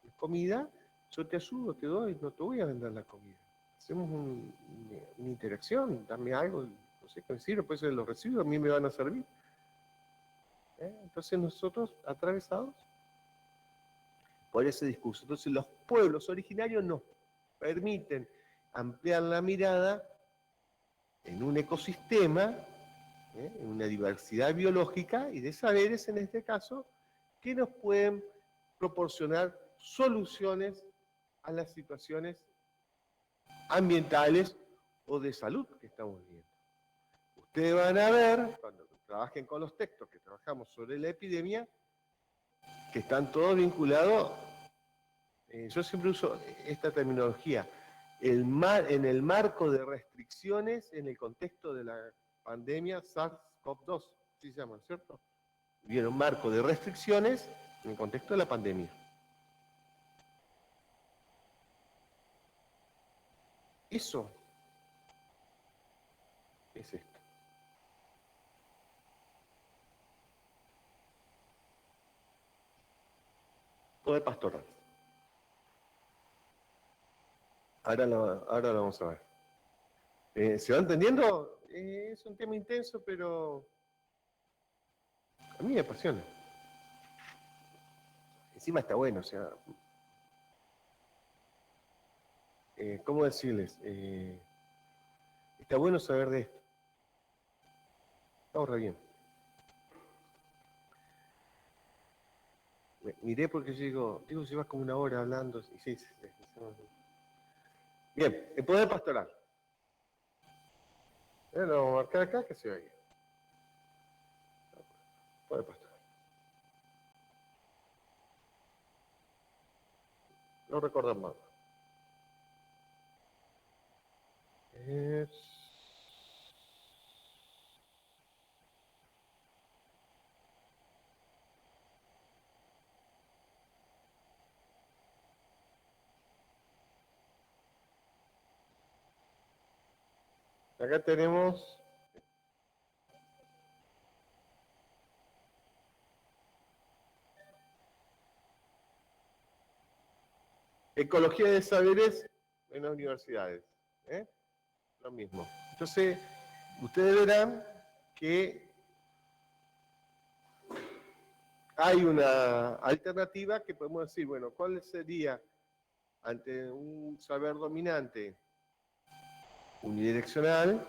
[SPEAKER 4] La comida, yo te ayudo, te doy, no te voy a vender la comida. Hacemos una interacción, dame algo, no sé qué decir, después los residuos a mí me van a servir. Entonces nosotros, atravesados por ese discurso. Entonces los pueblos originarios nos permiten ampliar la mirada en un ecosistema, en una diversidad biológica y de saberes en este caso, que nos pueden proporcionar soluciones a las situaciones ambientales o de salud que estamos viendo. Ustedes van a ver, cuando trabajen con los textos que trabajamos sobre la epidemia, que están todos vinculados, yo siempre uso esta terminología, en el marco de restricciones en el contexto de la pandemia SARS-CoV-2, así se llama, ¿cierto? Vieron marco de restricciones en el contexto de la pandemia. Eso es esto. Poder pastoral. Ahora lo vamos a ver. ¿Se va entendiendo? Es un tema intenso, pero a mí me apasiona. Encima está bueno, o sea, ¿cómo decirles? Está bueno saber de esto. Estamos re bien. Miré porque yo digo, llevas como una hora hablando. Sí. Bien, el poder pastoral. Lo vamos a marcar acá que se oiga. Poder pastoral. No recordamos más. Acá tenemos ecología de saberes en las universidades. Lo mismo. Entonces, ustedes verán que hay una alternativa que podemos decir, bueno, ¿cuál sería ante un saber dominante unidireccional?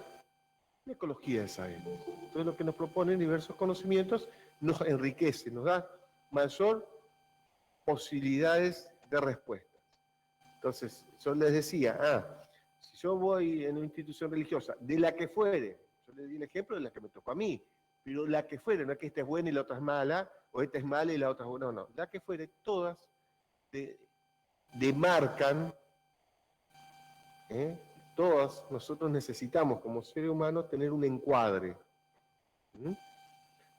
[SPEAKER 4] La ecología de saberes. Entonces, lo que nos proponen diversos conocimientos nos enriquece, nos da mayor posibilidades de respuestas. Entonces, yo les decía, si yo voy en una institución religiosa, de la que fuere, yo les di el ejemplo de la que me tocó a mí, pero la que fuere, no es que esta es buena y la otra es mala, o esta es mala y la otra es buena, no, la que fuere, todas demarcan, todas nosotros necesitamos como seres humanos tener un encuadre.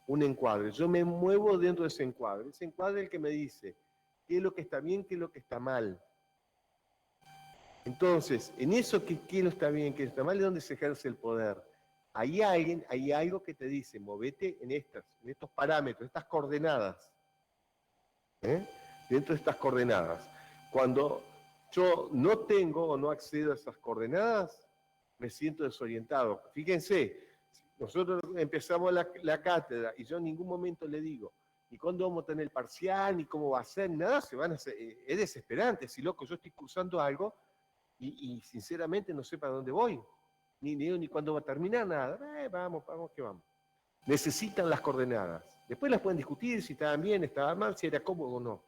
[SPEAKER 4] Un encuadre. Yo me muevo dentro de ese encuadre. Ese encuadre es el que me dice qué es lo que está bien, qué es lo que está mal. Entonces, en eso qué es lo que está bien, qué es lo que está mal, es donde se ejerce el poder. Hay algo que te dice, movete en estos parámetros, estas coordenadas. Dentro de estas coordenadas. Cuando yo no tengo o no accedo a esas coordenadas, me siento desorientado. Fíjense, nosotros empezamos la cátedra y yo en ningún momento le digo ni cuándo vamos a tener el parcial, ni cómo va a ser, nada, es desesperante. Si loco, yo estoy cursando algo y sinceramente no sé para dónde voy, ni cuándo va a terminar, nada. Vamos, que vamos. Necesitan las coordenadas. Después las pueden discutir si estaban bien, estaban mal, si era cómodo o no.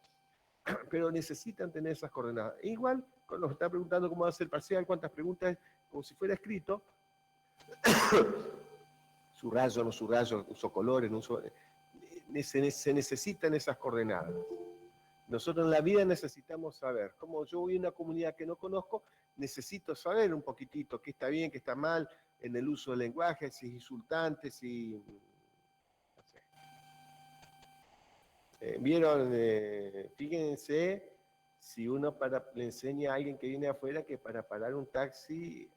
[SPEAKER 4] Pero necesitan tener esas coordenadas. E igual, cuando nos están preguntando cómo va a ser el parcial, cuántas preguntas, como si fuera escrito, subrayo, no subrayo, uso colores, no uso... Se necesitan esas coordenadas. Nosotros en la vida necesitamos saber. Como yo voy a una comunidad que no conozco, necesito saber un poquitito qué está bien, qué está mal en el uso del lenguaje, si es insultante, si... No sé. ¿Vieron? Fíjense, si uno le enseña a alguien que viene afuera que para parar un taxi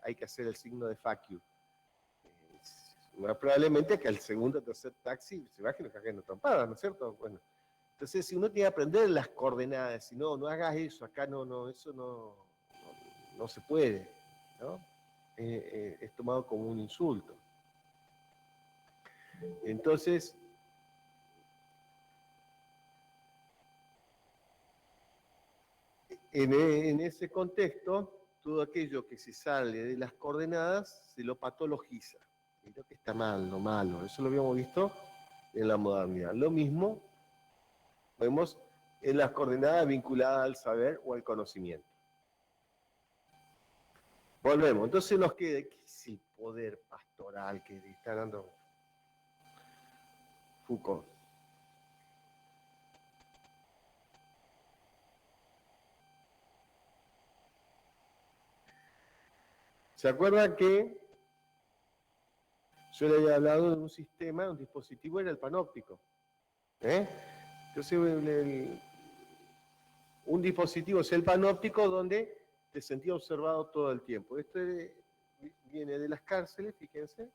[SPEAKER 4] hay que hacer el signo de fuck you. Probablemente que al segundo o tercer taxi se bajen y caguen trompadas, ¿no es cierto? Bueno, entonces si uno tiene que aprender las coordenadas, si no hagas eso, acá eso no se puede, ¿no? Es tomado como un insulto. Entonces, en ese contexto, todo aquello que se sale de las coordenadas se lo patologiza. Y lo que está mal, lo malo, eso lo habíamos visto en la modernidad. Lo mismo vemos en las coordenadas vinculadas al saber o al conocimiento. Volvemos. Entonces nos queda, ¿qué es el poder pastoral que está dando Foucault? ¿Se acuerdan que yo le había hablado de un sistema, un dispositivo, era el panóptico? Entonces, un dispositivo es el panóptico donde te sentías observado todo el tiempo. Esto viene de las cárceles, fíjense.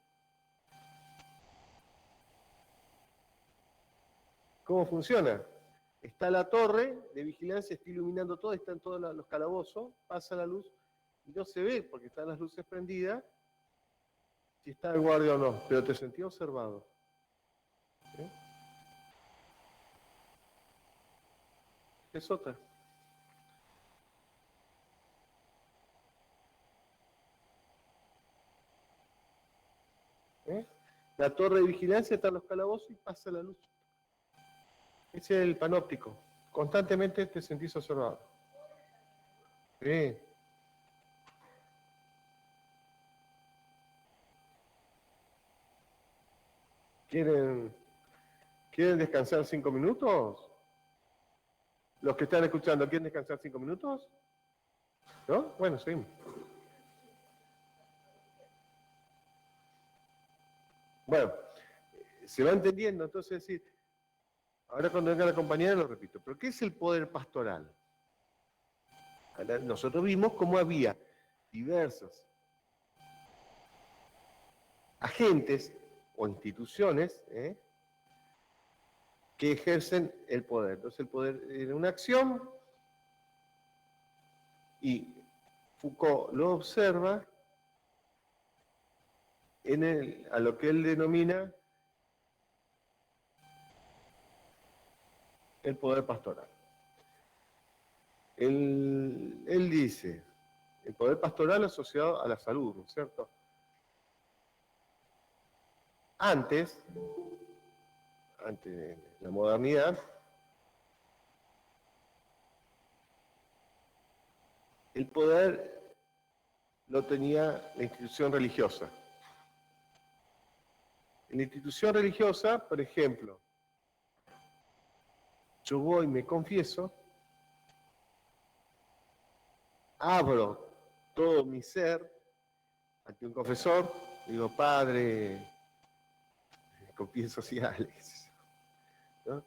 [SPEAKER 4] ¿Cómo funciona? Está la torre de vigilancia, está iluminando todo, están todos los calabozos, pasa la luz y no se ve porque están las luces prendidas si está el guardia o no, pero te sentías observado. ¿Sí? Es otra. La torre de vigilancia está en los calabozos y pasa la luz. Ese es el panóptico. Constantemente te sentís observado. Sí. ¿Quieren descansar 5 minutos? Los que están escuchando, ¿quieren descansar 5 minutos? ¿No? Bueno, seguimos. Bueno, se va entendiendo, entonces decir, ahora cuando venga la compañera lo repito, pero ¿qué es el poder pastoral? Ahora, nosotros vimos cómo había diversos agentes o instituciones que ejercen el poder. Entonces el poder era una acción y Foucault lo observa a lo que él denomina el poder pastoral. Él dice, el poder pastoral asociado a la salud, ¿no es cierto? Antes de la modernidad, el poder lo tenía la institución religiosa. En la institución religiosa, por ejemplo, yo voy, me confieso, abro todo mi ser ante un confesor, digo, padre, confíes sociales, ¿no?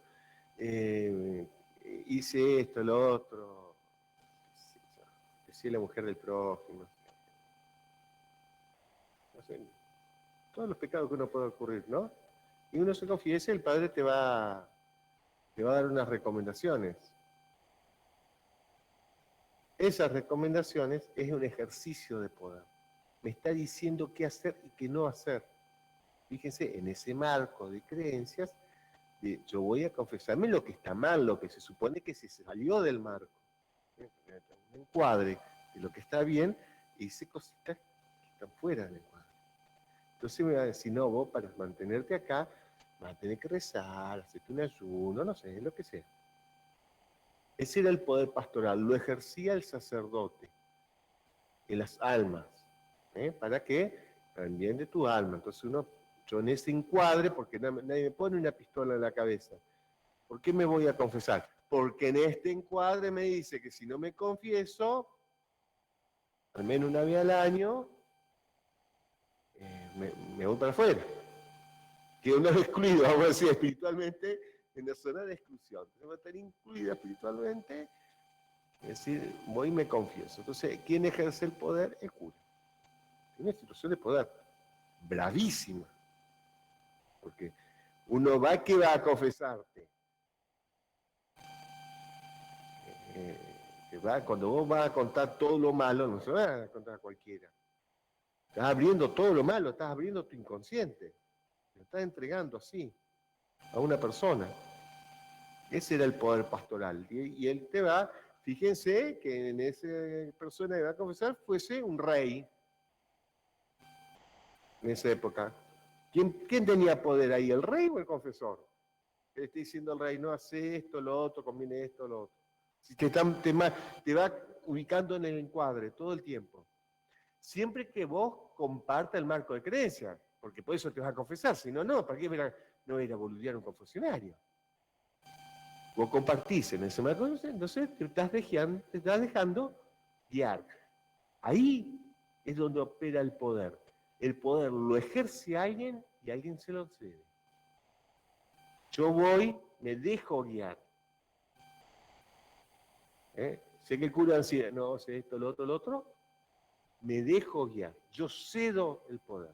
[SPEAKER 4] Hice esto, lo otro, decía la mujer del prójimo, no sé, todos los pecados que uno puede ocurrir, ¿no? Y uno se confiesa, el padre te va a dar unas recomendaciones. Esas recomendaciones es un ejercicio de poder. Me está diciendo qué hacer y qué no hacer. Fíjense, en ese marco de creencias, yo voy a confesarme lo que está mal, lo que se supone que se salió del marco. Un encuadre de lo que está bien y dice cositas que están fuera del encuadre. Entonces me va a decir, no, vos para mantenerte acá vas a tener que rezar, hacerte un ayuno, no sé, lo que sea. Ese era el poder pastoral, lo ejercía el sacerdote en las almas. ¿Para qué? Para el bien de tu alma. Entonces yo en ese encuadre, porque nadie me pone una pistola en la cabeza, ¿por qué me voy a confesar? Porque en este encuadre me dice que si no me confieso, al menos una vez al año, me voy para afuera. Quedo uno excluido, vamos a decir, espiritualmente, en la zona de exclusión. Entonces va a estar incluida espiritualmente, es decir, voy y me confieso. Entonces, ¿quién ejerce el poder? El cura. Es una institución de poder bravísima. Porque uno va que va a confesarte. Cuando vos vas a contar todo lo malo, no se va a contar a cualquiera. Estás abriendo todo lo malo, estás abriendo tu inconsciente. Lo estás entregando así a una persona. Ese era el poder pastoral. Y él te va, fíjense que en esa persona que va a confesar fuese un rey en esa época. ¿Quién tenía poder ahí, el rey o el confesor? Le está diciendo al rey, no hace esto, lo otro, conviene esto, lo otro. Si te va ubicando en el encuadre todo el tiempo. siempre que vos compartas el marco de creencia, porque por eso te vas a confesar, si no, no, ¿para qué no voy a ir a boludear a un confesionario? Vos compartís en ese marco, entonces te estás dejando guiar. Ahí es donde opera el poder. El poder lo ejerce alguien y alguien se lo cede. Yo voy, me dejo guiar. Sé que cura ansiedad, no sé esto, lo otro, me dejo guiar. Yo cedo el poder.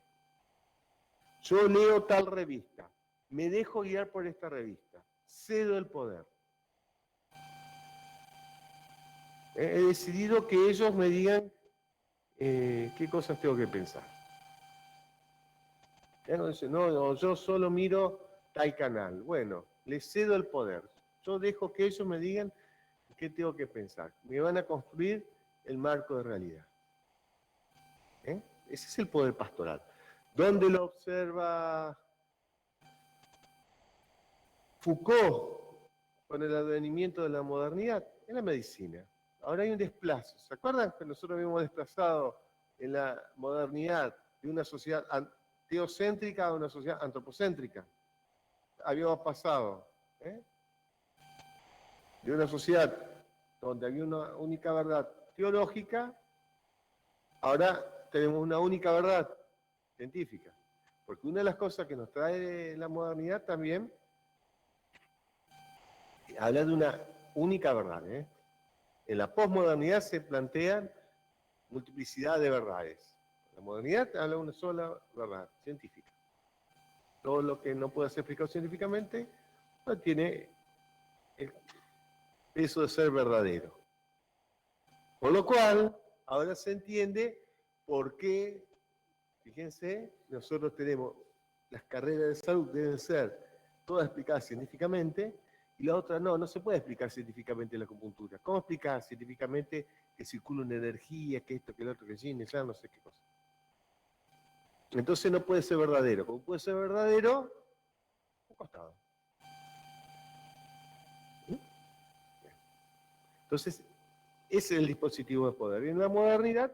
[SPEAKER 4] Yo leo tal revista, me dejo guiar por esta revista, cedo el poder. He decidido que ellos me digan qué cosas tengo que pensar. No, yo solo miro tal canal. Bueno, les cedo el poder. Yo dejo que ellos me digan qué tengo que pensar. Me van a construir el marco de realidad. Ese es el poder pastoral. ¿Dónde lo observa Foucault con el advenimiento de la modernidad? En la medicina. Ahora hay un desplazo. ¿Se acuerdan que nosotros habíamos desplazado en la modernidad de una sociedad teocéntrica a una sociedad antropocéntrica? Habíamos pasado de una sociedad donde había una única verdad teológica, ahora tenemos una única verdad científica. Porque una de las cosas que nos trae la modernidad también habla de una única verdad. En la posmodernidad se plantean multiplicidad de verdades. La modernidad habla de una sola verdad científica. Todo lo que no puede ser explicado científicamente no tiene el peso de ser verdadero. Con lo cual, ahora se entiende por qué, fíjense, nosotros tenemos las carreras de salud deben ser todas explicadas científicamente, y la otra no se puede explicar científicamente la acupuntura. ¿Cómo explicar científicamente que circula una energía, que esto, que lo otro, que sí, no sé qué cosa? Entonces no puede ser verdadero. Como puede ser verdadero, un costado. Entonces, ese es el dispositivo de poder. Y en la modernidad,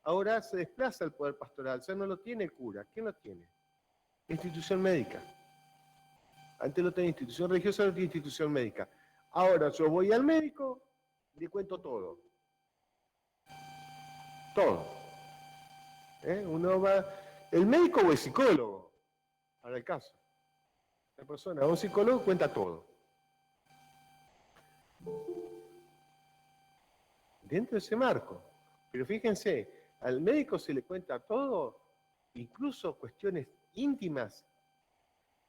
[SPEAKER 4] ahora se desplaza el poder pastoral, ya no lo tiene el cura. ¿Quién lo tiene? La institución médica. Antes lo tenía institución religiosa, ahora tiene institución médica. Ahora yo voy al médico, le cuento todo. Todo. Uno va, el médico o el psicólogo, para el caso. La persona, un psicólogo cuenta todo. Dentro de ese marco. Pero fíjense, al médico se le cuenta todo, incluso cuestiones íntimas.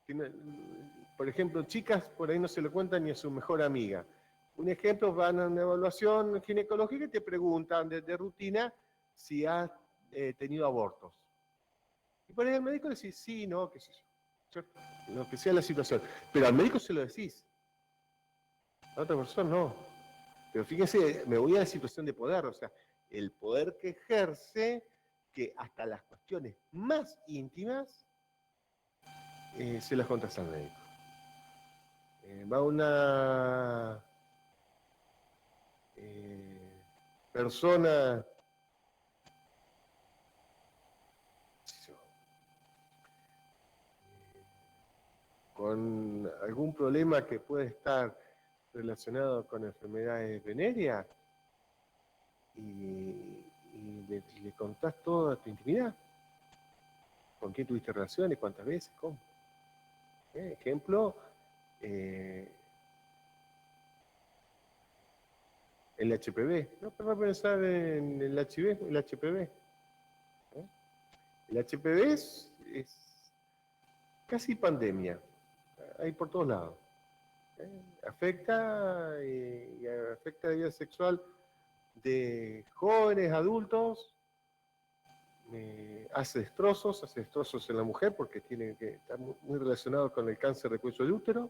[SPEAKER 4] Que no, por ejemplo, chicas por ahí no se le cuentan ni a su mejor amiga. Un ejemplo, van a una evaluación ginecológica y te preguntan de rutina si has tenido abortos. Y por ahí el médico le dice, sí, no, qué sé yo. ¿Cierto? Lo que sea la situación. Pero al médico se lo decís. A otra persona no. Pero fíjense, me voy a la situación de poder, o sea, el poder que ejerce, que hasta las cuestiones más íntimas se las contas al médico. Va una persona con algún problema que puede estar relacionado con enfermedades venéreas y le contás toda tu intimidad. ¿Con quién tuviste relaciones? ¿Cuántas veces? ¿Cómo? Ejemplo, el HPV. No, para pensar en el HIV, el HPV. El HPV es casi pandemia. Hay por todos lados. Afecta la vida sexual de jóvenes, adultos, hace destrozos en la mujer porque tiene que estar muy relacionado con el cáncer de cuello de útero.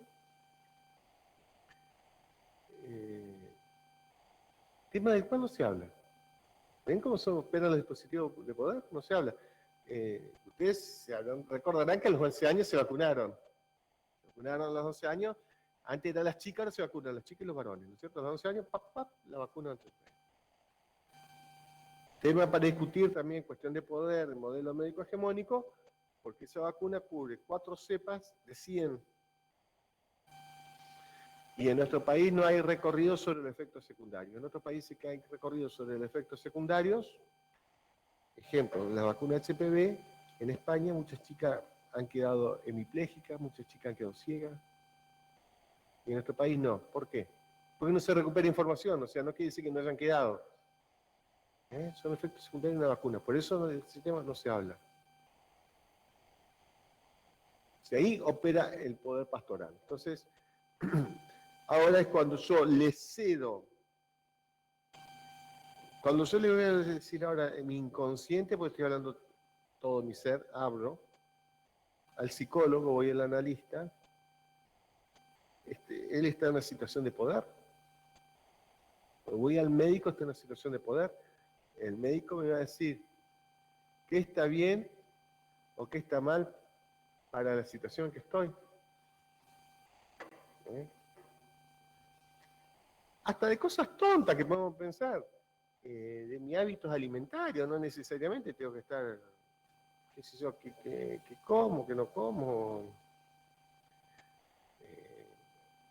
[SPEAKER 4] Tema del cual no se habla. ¿Ven cómo se operan los dispositivos de poder? No se habla. Ustedes recordarán que a los 11 años se vacunaron. Se vacunaron a los 11 años. Antes eran las chicas, ahora se vacunan las chicas y los varones, ¿no es cierto? A los 11 años, la vacuna. Tema para discutir también, cuestión de poder, el modelo médico hegemónico, porque esa vacuna cubre 4 cepas de 100. Y en nuestro país no hay recorrido sobre los efectos secundarios. En otros países que hay recorrido sobre los efectos secundarios, ejemplo, la vacuna HPV, en España muchas chicas han quedado hemiplégicas, muchas chicas han quedado ciegas. Y en nuestro país no. ¿Por qué? Porque no se recupera información, o sea, no quiere decir que no hayan quedado. Son efectos secundarios de una vacuna, por eso del sistema no se habla. O sea, ahí opera el poder pastoral. Entonces, ahora es cuando yo le cedo, cuando yo le voy a decir ahora en mi inconsciente, porque estoy hablando todo mi ser, abro, al psicólogo, voy al analista, él está en una situación de poder. Cuando voy al médico, está en una situación de poder. El médico me va a decir qué está bien o qué está mal para la situación en que estoy. Hasta de cosas tontas que podemos pensar. De mis hábitos alimentarios, no necesariamente tengo que estar, qué sé yo, que como, que no como.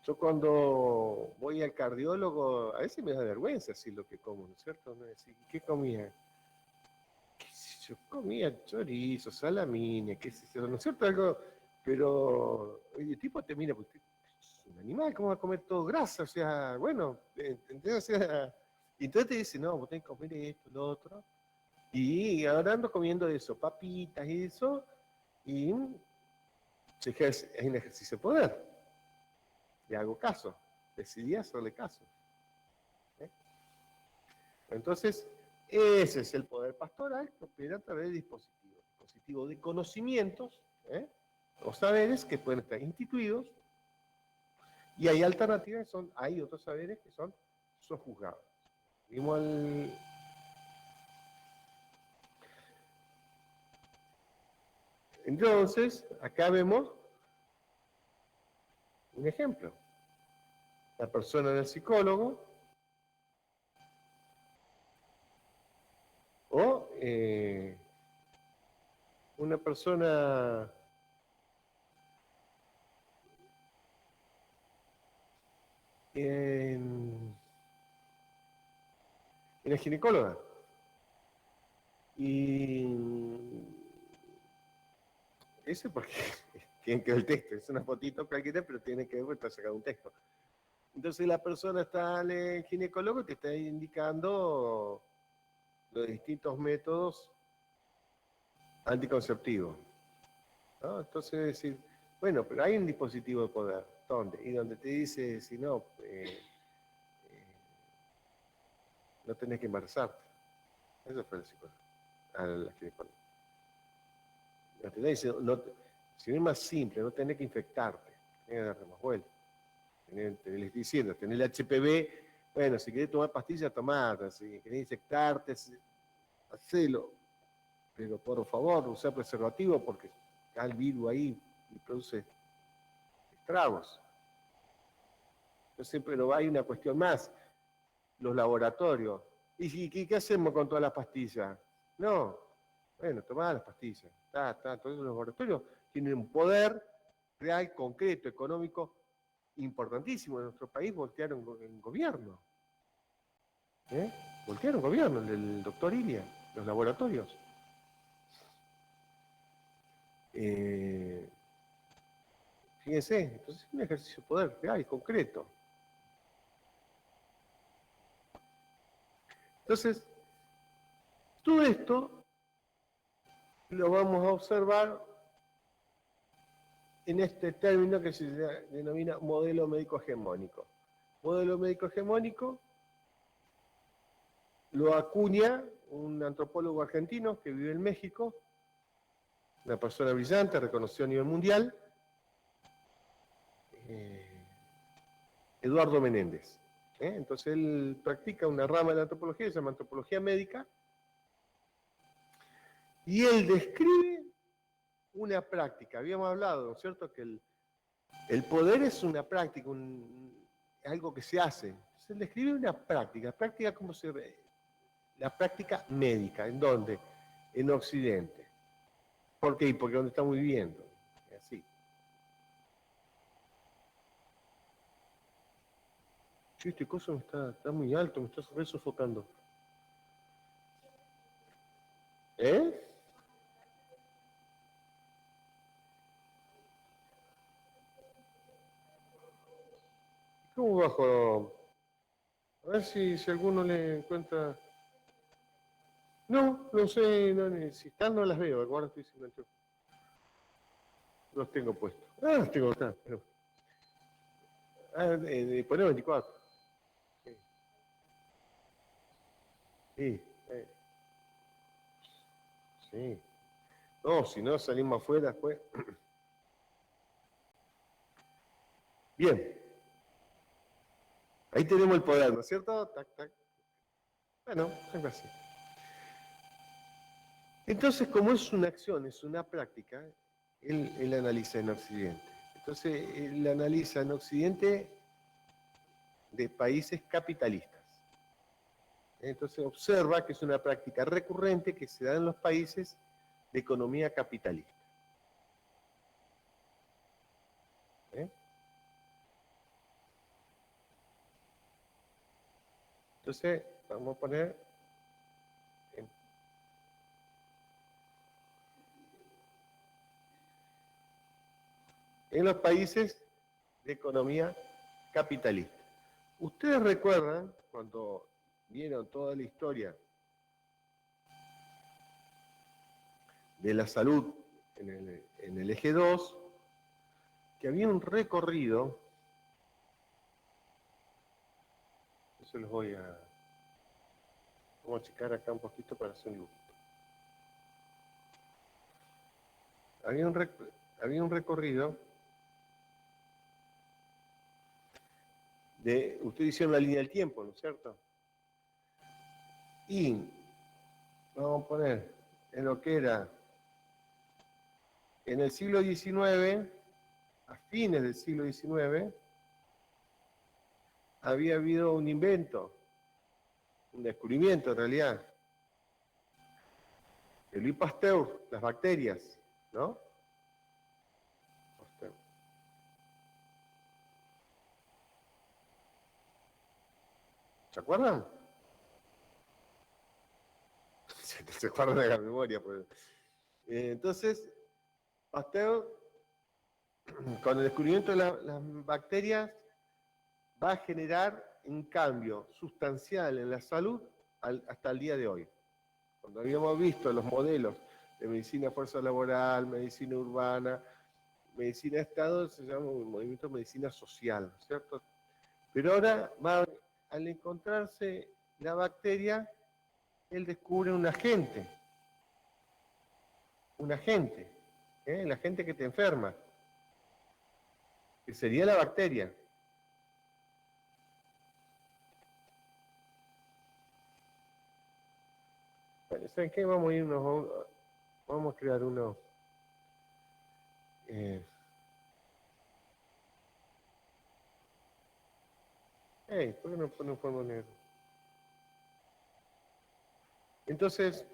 [SPEAKER 4] Yo cuando voy al cardiólogo, a veces me da vergüenza decir lo que como, ¿no es cierto? Me decir, ¿qué comía? ¿Qué sé yo? Comía chorizo, salamines, qué sé yo, ¿no es cierto? Algo, pero el tipo te mira, pues usted es un animal, ¿cómo va a comer todo grasa? O sea, bueno, ¿entendés? O sea, y entonces te dice, no, vos tenés que comer esto, lo otro. Y ahora ando comiendo eso, papitas y eso, y se ejerce, es un ejercicio de poder. Le hago caso, decidí hacerle caso. Entonces, ese es el poder pastoral que opera a través de dispositivos de conocimientos, o saberes que pueden estar instituidos, y hay alternativas, hay otros saberes que son sojuzgados. Vimos Entonces, acá vemos un ejemplo. La persona del psicólogo o una persona en la ginecóloga. Y eso porque tiene que ver el texto, es una fotito cualquiera, pero tiene que ver porque está sacado un texto. Entonces la persona está en el ginecólogo, te está indicando los distintos métodos anticonceptivos, ¿no? Entonces decir, bueno, pero hay un dispositivo de poder, ¿dónde? Y donde te dice, si no, no tenés que embarazarte. Eso fue el psicólogo, a la ginecóloga. No te dice, si no es más simple, no tenés que infectarte, tenés que darle más vuelta. Les estoy diciendo, tenés el HPV, bueno, si querés tomar pastillas, tomate, si querés infectarte, hacelo. Pero por favor, usa preservativo porque está el virus ahí y produce estragos. Entonces, pero hay una cuestión más, los laboratorios. ¿Y qué hacemos con todas las pastillas? No, bueno, tomá las pastillas. Entonces los laboratorios tienen un poder real, concreto, económico, importantísimo. En nuestro país voltearon el gobierno. Voltearon gobierno, el doctor Ilia, los laboratorios. Fíjense, entonces es un ejercicio de poder real, concreto. Entonces, todo esto lo vamos a observar en este término que se denomina modelo médico hegemónico. Modelo médico hegemónico lo acuña un antropólogo argentino que vive en México, una persona brillante, reconocido a nivel mundial, Eduardo Menéndez. Entonces él practica una rama de la antropología que se llama antropología médica, y él describe una práctica. Habíamos hablado, ¿no es cierto?, que el poder es una práctica, algo que se hace. Entonces él describe una práctica como la práctica médica. ¿En dónde? En Occidente. ¿Por qué? Porque es donde estamos viviendo. Así. Che, este coso está muy alto, me está re sofocando. ¿Eh? ¿Cómo bajo? A ver si alguno le encuentra. No sé, si están no las veo, ahora estoy sin anteojos. Los tengo puestos. Los tengo acá, pero. Poné 24. Sí. Sí. Sí. No, si no salimos afuera después. Bien. Ahí tenemos el poder, ¿no es cierto? Tac, tac. Bueno, algo así. Entonces, como es una acción, es una práctica, él analiza en Occidente. Entonces, él analiza en Occidente de países capitalistas. Entonces, observa que es una práctica recurrente que se da en los países de economía capitalista. Entonces, vamos a poner en los países de economía capitalista. Ustedes recuerdan, cuando vieron toda la historia de la salud en el eje 2, que había un recorrido, eso los vamos a checar acá un poquito para hacer un dibujito. Había un recorrido ustedes hicieron la línea del tiempo, ¿no es cierto? Y vamos a poner en lo que era en el siglo XIX, a fines del siglo XIX, había habido un invento, un descubrimiento en realidad, de Louis Pasteur, las bacterias, ¿no? Pasteur. ¿Se acuerdan? Se acuerdan de la memoria, pues. Entonces, Pasteur, con el descubrimiento de las bacterias, va a generar un cambio sustancial en la salud hasta el día de hoy. Cuando habíamos visto los modelos de medicina fuerza laboral, medicina urbana, medicina de Estado, se llama un movimiento de medicina social, ¿cierto? Pero ahora, al encontrarse la bacteria, él descubre un agente, el agente que te enferma, que sería la bacteria. Bueno, ¿saben qué? Vamos a irnos, vamos a crear uno. ¿Por qué no pone un fondo negro? Entonces,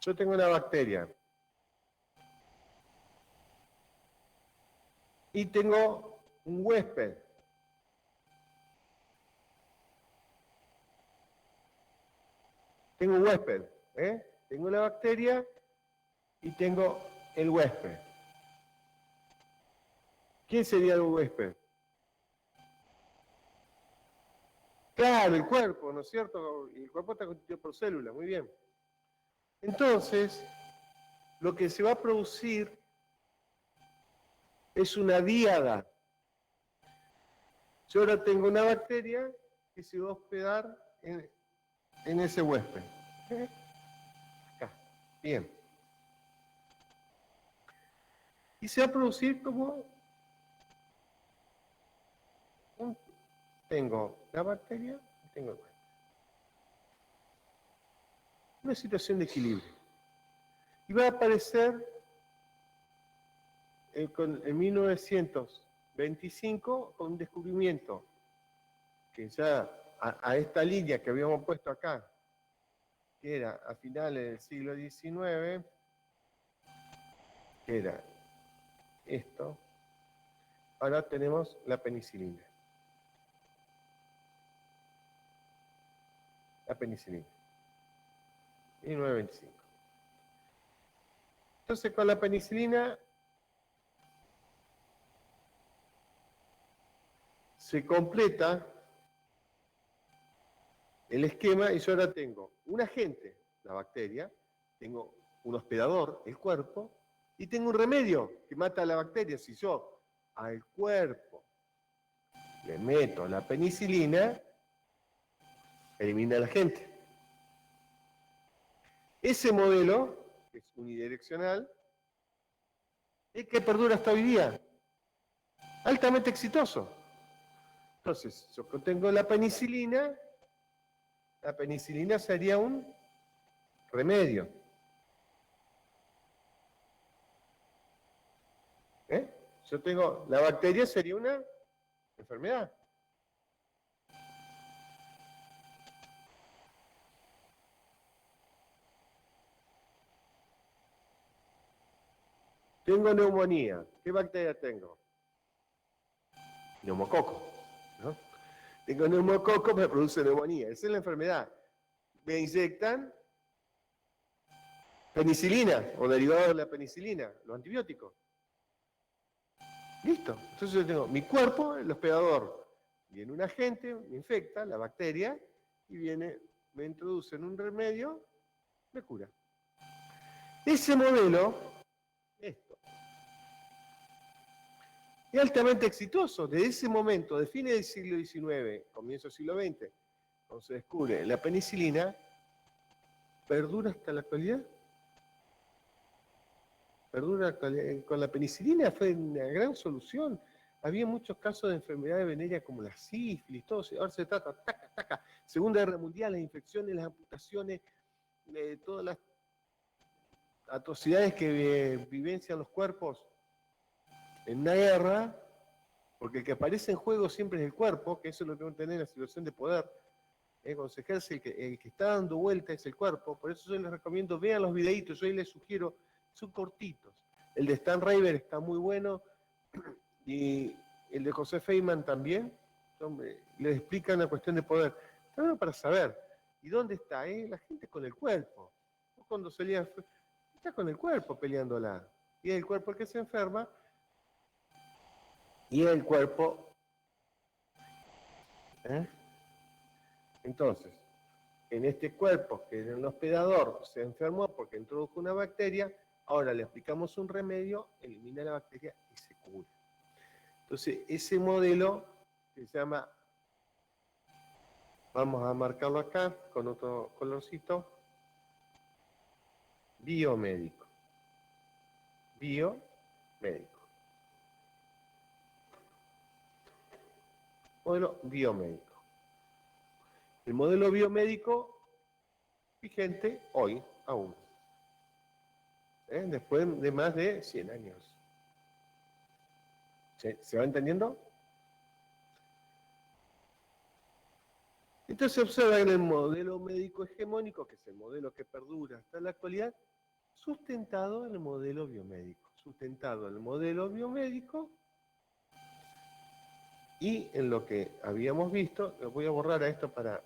[SPEAKER 4] yo tengo una bacteria y tengo un huésped. Tengo un huésped, Tengo la bacteria y tengo el huésped. ¿Quién sería el huésped? Claro, el cuerpo, ¿no es cierto? El cuerpo está constituido por células, muy bien. Entonces, lo que se va a producir es una díada. Yo ahora tengo una bacteria que se va a hospedar en ese huésped. Acá, bien. Y se va a producir como tengo la bacteria y tengo el huésped. Una situación de equilibrio. Y va a aparecer en 1925 con un descubrimiento que ya a esta línea que habíamos puesto acá, que era a finales del siglo XIX, que era esto, ahora tenemos la penicilina. La penicilina. 1925. Entonces, con la penicilina se completa el esquema y yo ahora tengo un agente, la bacteria, tengo un hospedador, el cuerpo, y tengo un remedio que mata a la bacteria. Si yo al cuerpo le meto la penicilina, elimina al agente. Ese modelo, que es unidireccional, es que perdura hasta hoy día. Altamente exitoso. Entonces, yo tengo la penicilina sería un remedio. Yo tengo, la bacteria sería una enfermedad. Tengo neumonía. ¿Qué bacteria tengo? Neumococo, ¿no? Tengo neumococo, me produce neumonía. Esa es la enfermedad. Me inyectan penicilina o derivado de la penicilina, los antibióticos. Listo. Entonces yo tengo mi cuerpo, el hospedador. Viene un agente, me infecta, la bacteria, y viene, me introduce en un remedio, me cura. Ese modelo, esto, es altamente exitoso. Desde ese momento, de fines del siglo XIX, comienzo del siglo XX, cuando se descubre la penicilina, perdura hasta la actualidad. Perdura con la penicilina, fue una gran solución. Había muchos casos de enfermedades venéreas como la sífilis, todo, ahora se trata, taca, taca. Segunda Guerra Mundial, las infecciones, las amputaciones, todas las atrocidades que vivencian los cuerpos en una guerra, porque el que aparece en juego siempre es el cuerpo, que eso es lo que vamos a tener en la situación de poder. Cuando se ejerce, el que está dando vuelta es el cuerpo. Por eso yo les recomiendo, vean los videitos, yo les sugiero, son cortitos. El de Stan Raver está muy bueno, y el de José Feynman también. Les explican la cuestión de poder. También para saber, ¿y dónde está? La gente con el cuerpo. Cuando salía, está con el cuerpo peleándola. Y es el cuerpo el que se enferma, y es el cuerpo. Entonces, en este cuerpo que era el hospedador se enfermó porque introdujo una bacteria, ahora le aplicamos un remedio, elimina la bacteria y se cura. Entonces, ese modelo que se llama, vamos a marcarlo acá con otro colorcito, biomédico. Biomédico. Modelo biomédico. El modelo biomédico vigente hoy aún. Después de más de 100 años. ¿Se va entendiendo? Entonces observan el modelo médico hegemónico, que es el modelo que perdura hasta la actualidad, sustentado en el modelo biomédico. Sustentado en el modelo biomédico y en lo que habíamos visto, lo voy a borrar a esto para...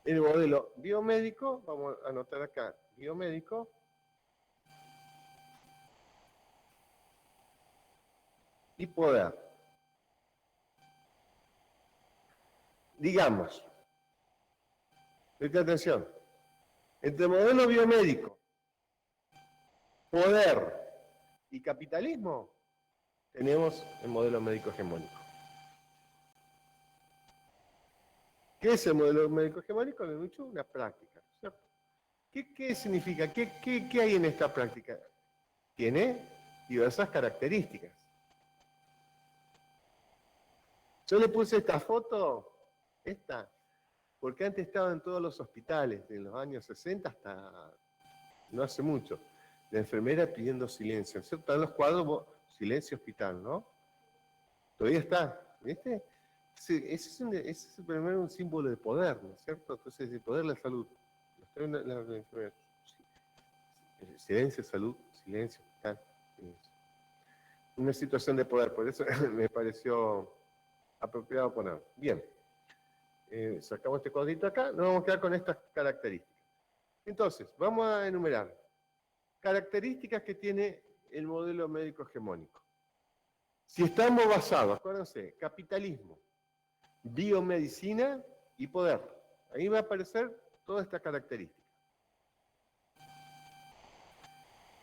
[SPEAKER 4] El modelo biomédico, vamos a anotar acá, biomédico, y poder. Digamos, presta atención, entre modelo biomédico, poder y capitalismo, tenemos el modelo médico hegemónico. ¿Qué es el modelo médico hegemónico? Lo he dicho, una práctica, ¿cierto? ¿Qué significa? ¿Qué hay en esta práctica? Tiene diversas características. Yo le puse esta foto, porque antes estaba en todos los hospitales, de los años 60 hasta no hace mucho. La enfermera pidiendo silencio, ¿cierto? Están los cuadros, silencio hospital, ¿no? Todavía está, ¿viste? Ese es primero un símbolo de poder, ¿no es cierto? Entonces, el poder de la salud. La enfermera, silencio, salud, silencio hospital. Silencio. Una situación de poder, por eso me pareció apropiado poner. Bien, sacamos este cuadrito acá, nos vamos a quedar con estas características. Entonces, vamos a enumerar características que tiene el modelo médico hegemónico. Si estamos basados, acuérdense, capitalismo, biomedicina y poder, ahí va a aparecer toda esta característica.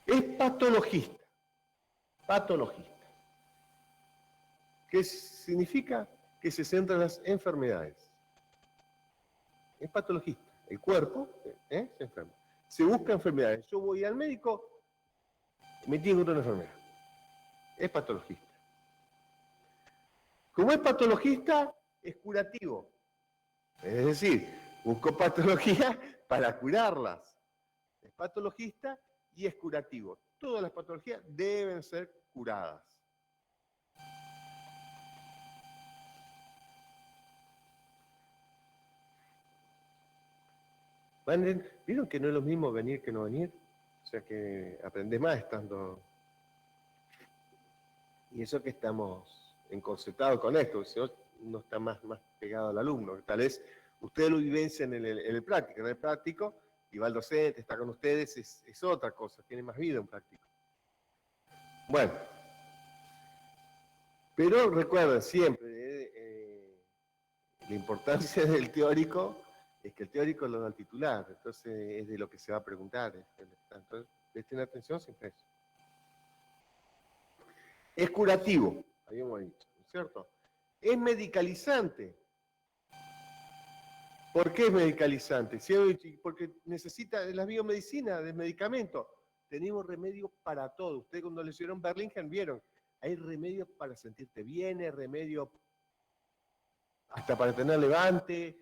[SPEAKER 4] Es patologista. Patologista. ¿Qué significa? Que se centra en las enfermedades. Es patologista. El cuerpo se enferma. Se busca enfermedades. Yo voy al médico, me tiene una enfermedad. Es patologista. Como es patologista, es curativo. Es decir, busco patología para curarlas. Es patologista y es curativo. Todas las patologías deben ser curadas. ¿Vieron que no es lo mismo venir que no venir? O sea que aprendés más estando... Y eso que estamos encorsetados con esto, si no, uno está más pegado al alumno. Tal vez ustedes lo vivencian en el práctico. En el práctico, y va el docente, está con ustedes, es otra cosa, tiene más vida un práctico. Bueno, pero recuerden siempre, la importancia del teórico es que el teórico lo da al titular, entonces es de lo que se va a preguntar. Entonces, presten atención siempre a eso. Es curativo, habíamos dicho, ¿no es cierto? Es medicalizante. ¿Por qué es medicalizante? Porque necesita la biomedicina, del medicamento. Tenemos remedios para todo. Ustedes cuando le hicieron Berlingen vieron, hay remedios para sentirte bien, hay remedios hasta para tener levante,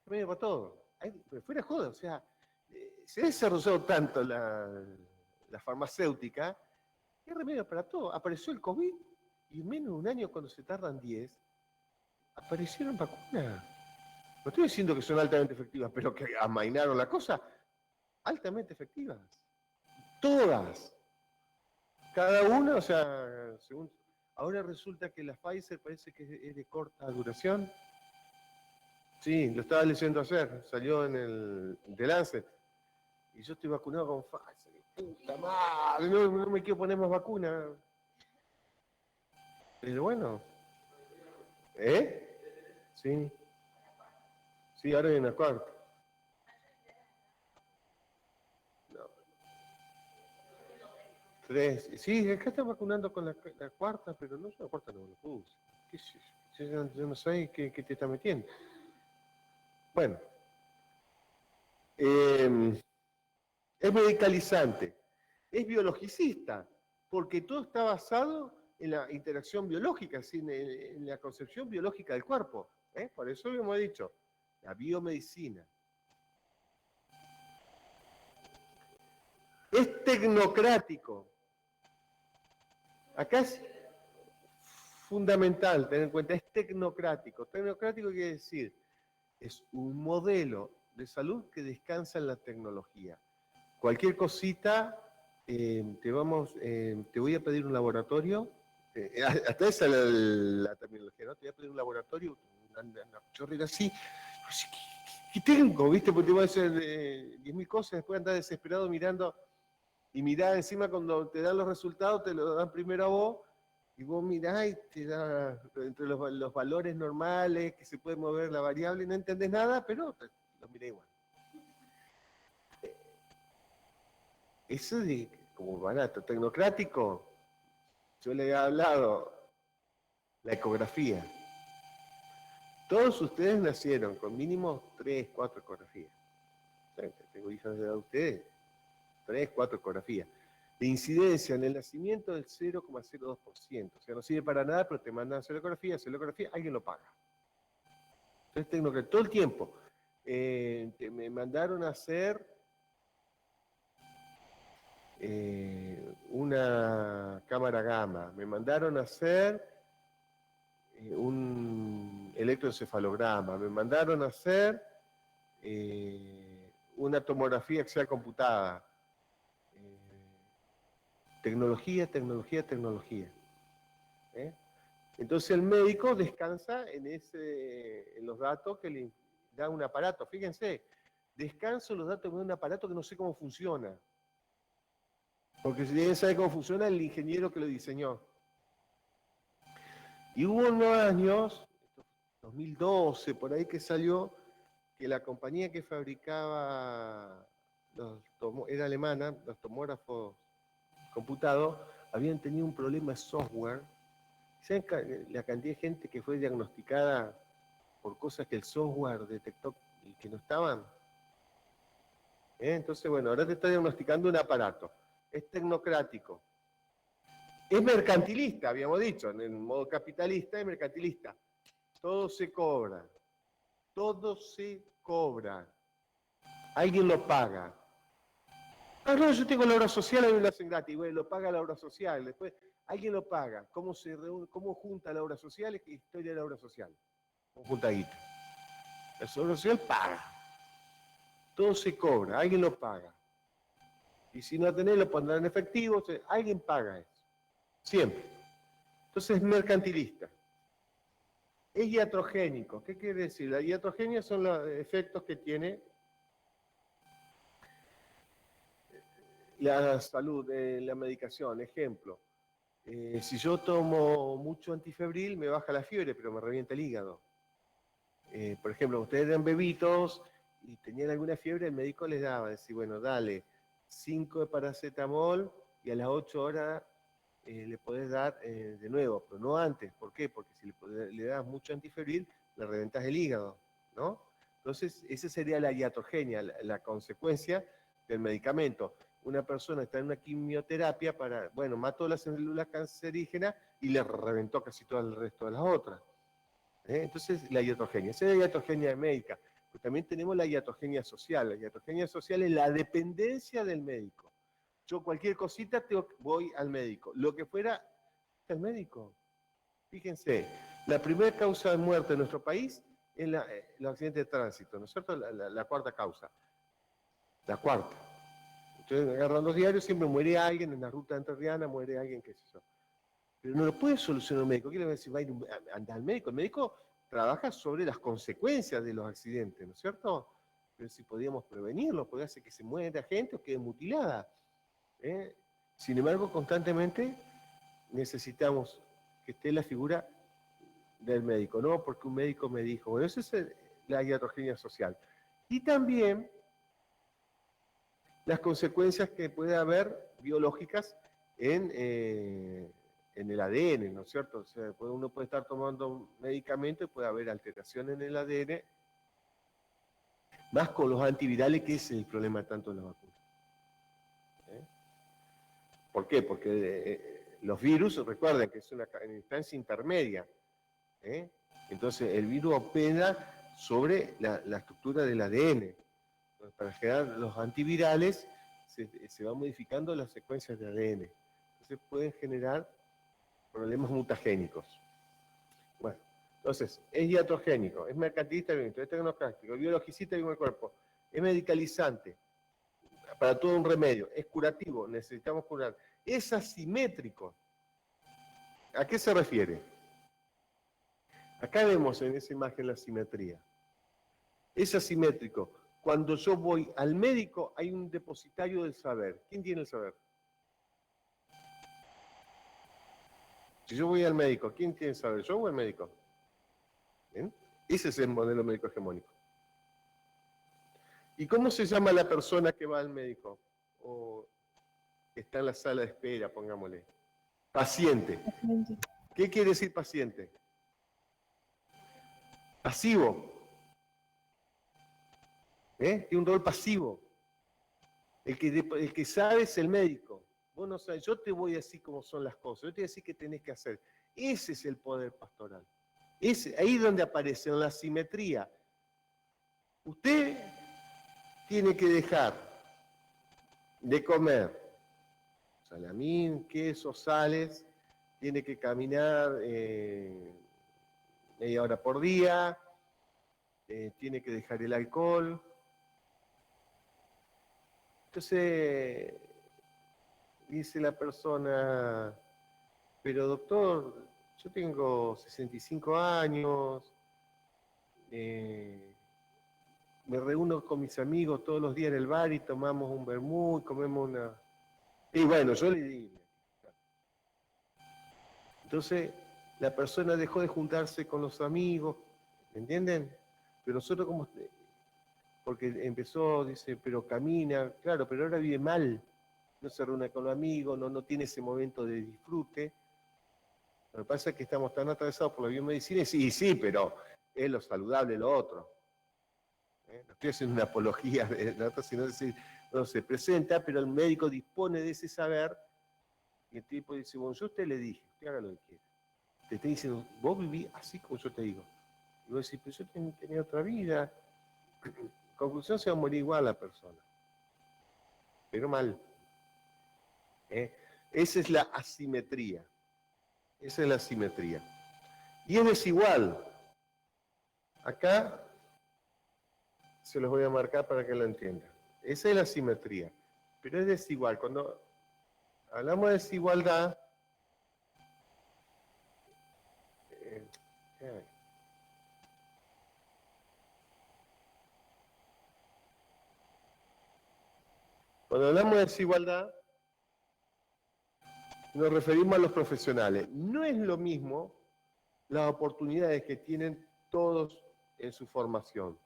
[SPEAKER 4] remedio para todo. Pero fuera de joda, o sea, se ha desarrollado tanto la farmacéutica, hay remedios para todo. Apareció el COVID y en menos de un año, cuando se tardan 10, aparecieron vacunas. No estoy diciendo que son altamente efectivas, pero que amainaron la cosa, altamente efectivas. Todas. Cada una, o sea, según... Ahora resulta que la Pfizer parece que es de corta duración. Sí, lo estaba leyendo ayer, salió en el The Lancet. Y yo estoy vacunado con Pfizer. ¡Puta madre! No me quiero poner más vacuna. Pero bueno. Sí. Sí, ahora hay una cuarta. No. 3. Sí, acá están vacunando con la cuarta, pero no, la cuarta no lo puse. ¿Qué sé yo? Yo no sé qué te está metiendo. Bueno. Es medicalizante. Es biologicista, porque todo está basado en la interacción biológica, en la concepción biológica del cuerpo. Por eso hemos dicho, la biomedicina. Es tecnocrático. Acá es fundamental tener en cuenta, es tecnocrático. Tecnocrático quiere decir, es un modelo de salud que descansa en la tecnología. Cualquier cosita, te voy a pedir un laboratorio, hasta esa es la terminología, ¿no? Te voy a pedir un laboratorio, una chorrera así, ¿qué tengo? ¿Viste? Porque te voy a hacer 10.000 cosas, después andás desesperado mirando, y mirá encima cuando te dan los resultados, te lo dan primero a vos, y vos mirás y te da entre los valores normales, que se puede mover la variable, no entendés nada, pero lo miré igual. Eso de como barato, tecnocrático, yo le he hablado, la ecografía. Todos ustedes nacieron con mínimo 3, 4 ecografías. Tengo hijas de edad de ustedes, 3, 4 ecografías. De incidencia en el nacimiento del 0,02%. O sea, no sirve para nada, pero te mandan a hacer ecografía, alguien lo paga. Entonces, tecnocrático, todo el tiempo. Me mandaron a hacer una cámara gamma, me mandaron a hacer un electroencefalograma, me mandaron a hacer una tomografía axial computada. Tecnología, tecnología, tecnología. Entonces el médico descansa en los datos que le da un aparato. Fíjense, descanso en los datos de un aparato que no sé cómo funciona. Porque si alguien sabe cómo funciona, el ingeniero que lo diseñó. Y hubo unos años, 2012, por ahí que salió, que la compañía que fabricaba, era alemana, los tomógrafos computados, habían tenido un problema de software. ¿Saben la cantidad de gente que fue diagnosticada por cosas que el software detectó y que no estaban? Entonces, bueno, ahora te está diagnosticando un aparato. Es tecnocrático. Es mercantilista, habíamos dicho, en el modo capitalista es mercantilista. Todo se cobra. Todo se cobra. Alguien lo paga. Ah, no, yo tengo la obra social, a mí me lo hacen gratis. Bueno, lo paga la obra social. Después, alguien lo paga. ¿Cómo se reúne, cómo junta la obra social? Es historia de la obra social. ¿Cómo junta guita? La obra social paga. Todo se cobra, alguien lo paga. Y si no tenés, lo pondrán en efectivo. O sea, alguien paga eso. Siempre. Entonces es mercantilista. Es iatrogénico. ¿Qué quiere decir? La iatrogenia son los efectos que tiene la salud, la medicación. Ejemplo, si yo tomo mucho antifebril, me baja la fiebre, pero me revienta el hígado. Por ejemplo, ustedes eran bebitos y tenían alguna fiebre, el médico les daba, decir, bueno, dale 5 de paracetamol y a las 8 horas le podés dar de nuevo, pero no antes. ¿Por qué? Porque si le das mucho antifebril, le reventas el hígado, ¿no? Entonces, esa sería la iatrogenia, la consecuencia del medicamento. Una persona está en una quimioterapia para, bueno, mató las células cancerígenas y le reventó casi todo el resto de las otras. Entonces, la iatrogenia. Esa es la iatrogenia médica. Pero también tenemos la iatrogenia social. La iatrogenia social es la dependencia del médico. Yo cualquier cosita voy al médico. Lo que fuera, el médico. Fíjense, la primera causa de muerte en nuestro país es los accidentes de tránsito, ¿no es cierto? La cuarta causa. La cuarta. Ustedes agarran los diarios, siempre muere alguien en la ruta entrerriana, muere alguien, qué sé yo. Pero no lo puede solucionar un médico. ¿Qué le va a decir? Va a ir anda al médico. El médico trabaja sobre las consecuencias de los accidentes, ¿no es cierto? Pero si podíamos prevenirlo, podía hacer que se muera gente o quede mutilada. Sin embargo, constantemente necesitamos que esté la figura del médico, no porque un médico me dijo. Bueno, esa es la iatrogenia social. Y también las consecuencias que puede haber biológicas en el ADN, ¿no es cierto? O sea, uno puede estar tomando un medicamento y puede haber alteración en el ADN, más con los antivirales, que es el problema tanto de la vacuna. ¿Por qué? Porque los virus, recuerden que es una instancia intermedia. Entonces, el virus opera sobre la estructura del ADN. Entonces, para generar los antivirales, se van modificando las secuencias de ADN. Entonces, pueden generar problemas mutagénicos. Bueno, entonces, es iatrogénico, es mercantilista, es tecnocrático, es biologicista en el cuerpo, es medicalizante, para todo un remedio, es curativo, necesitamos curar, es asimétrico. ¿A qué se refiere? Acá vemos en esa imagen la simetría. Es asimétrico. Cuando yo voy al médico, hay un depositario del saber. ¿Quién tiene el saber? Si yo voy al médico, ¿quién tiene el saber? ¿Yo o el médico? ¿Bien? Ese es el modelo médico hegemónico. ¿Y cómo se llama la persona que va al médico? O está en la sala de espera, pongámosle. Paciente. ¿Qué quiere decir paciente? Pasivo. Tiene un rol pasivo. El que sabe es el médico. Vos no sabés, yo te voy a decir cómo son las cosas, yo te voy a decir qué tenés que hacer. Ese es el poder pastoral. Ahí es donde aparece, en la simetría. Usted tiene que dejar de comer Salamín, quesos, sales, tiene que caminar media hora por día, tiene que dejar el alcohol. Entonces, dice la persona, pero doctor, yo tengo 65 años, me reúno con mis amigos todos los días en el bar y tomamos un vermut, comemos una... Y bueno, yo le digo. Entonces, la persona dejó de juntarse con los amigos, ¿me entienden? Pero nosotros como... Porque empezó, dice, pero camina, claro, pero ahora vive mal, no se reúne con los amigos, no tiene ese momento de disfrute. Lo que pasa es que estamos tan atravesados por la biomedicina, y sí, pero es lo saludable lo otro. No estoy haciendo una apología de la otra, sino decir, no se presenta, pero el médico dispone de ese saber, y el tipo dice, bueno, yo a usted le dije, usted haga lo que quiera. Te está diciendo, vos vivís así como yo te digo. Y vos decís, pero yo tenía otra vida. Conclusión, se va a morir igual la persona. Pero mal. Esa es la asimetría. Esa es la asimetría. Y es desigual. Acá se los voy a marcar para que lo entiendan. Esa es la asimetría. Pero es desigual. Cuando hablamos de desigualdad, cuando hablamos de desigualdad, nos referimos a los profesionales. No es lo mismo las oportunidades que tienen todos en su formación.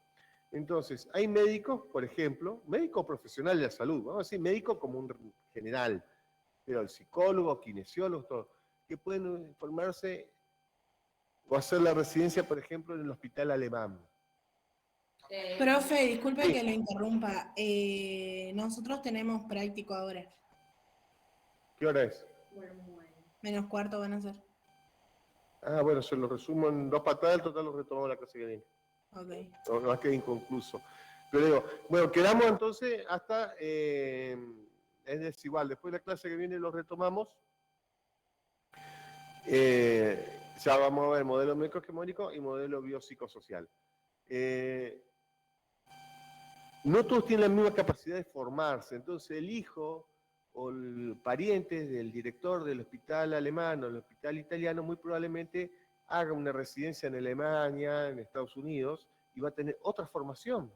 [SPEAKER 4] Entonces, hay médicos, por ejemplo, médicos profesionales de la salud, vamos a decir médicos como un general, pero el psicólogo, kinesiólogo, todo, que pueden formarse o hacer la residencia, por ejemplo, en el hospital alemán.
[SPEAKER 1] Profe, disculpe
[SPEAKER 4] Sí.
[SPEAKER 1] que lo interrumpa. Nosotros tenemos práctico ahora.
[SPEAKER 4] ¿Qué hora es?
[SPEAKER 1] -4 van a ser.
[SPEAKER 4] Ah, bueno, se lo resumo en 2 patadas, el total lo retomamos la clase que viene.
[SPEAKER 1] Ok.
[SPEAKER 4] No va a quedar inconcluso. Pero digo, bueno, quedamos entonces hasta, es desigual, después de la clase que viene lo retomamos. Ya vamos a ver modelo microhegemónico y modelo biopsicosocial. No todos tienen la misma capacidad de formarse, entonces el hijo o el pariente del director del hospital alemán o del hospital italiano muy probablemente haga una residencia en Alemania, en Estados Unidos, y va a tener otra formación.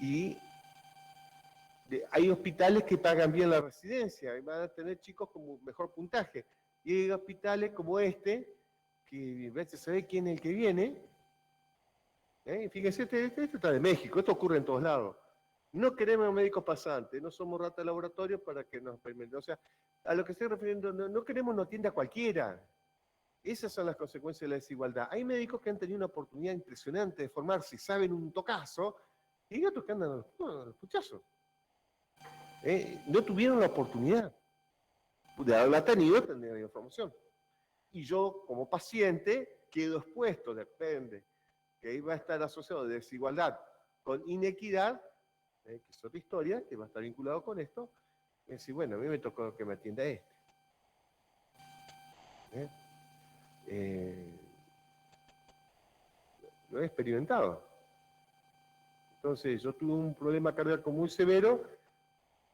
[SPEAKER 4] Y hay hospitales que pagan bien la residencia, y van a tener chicos con mejor puntaje. Y hay hospitales como este, que se sabe quién es el que viene. Fíjense, este está de México, esto ocurre en todos lados. No queremos médicos pasantes, no somos rata de laboratorio para que nos experimenten. O sea, a lo que estoy refiriendo, no queremos una tienda cualquiera. Esas son las consecuencias de la desigualdad. Hay médicos que han tenido una oportunidad impresionante de formarse y saben un tocazo, y hay otros que andan a los puchazos. No tuvieron la oportunidad. De haberla tenido, tendrían información. Y yo, como paciente, quedo expuesto, depende, que ahí va a estar asociado de desigualdad con inequidad, que es otra historia, que va a estar vinculado con esto, es decir, bueno, a mí me tocó que me atienda este. Lo he experimentado. Entonces, yo tuve un problema cardíaco muy severo,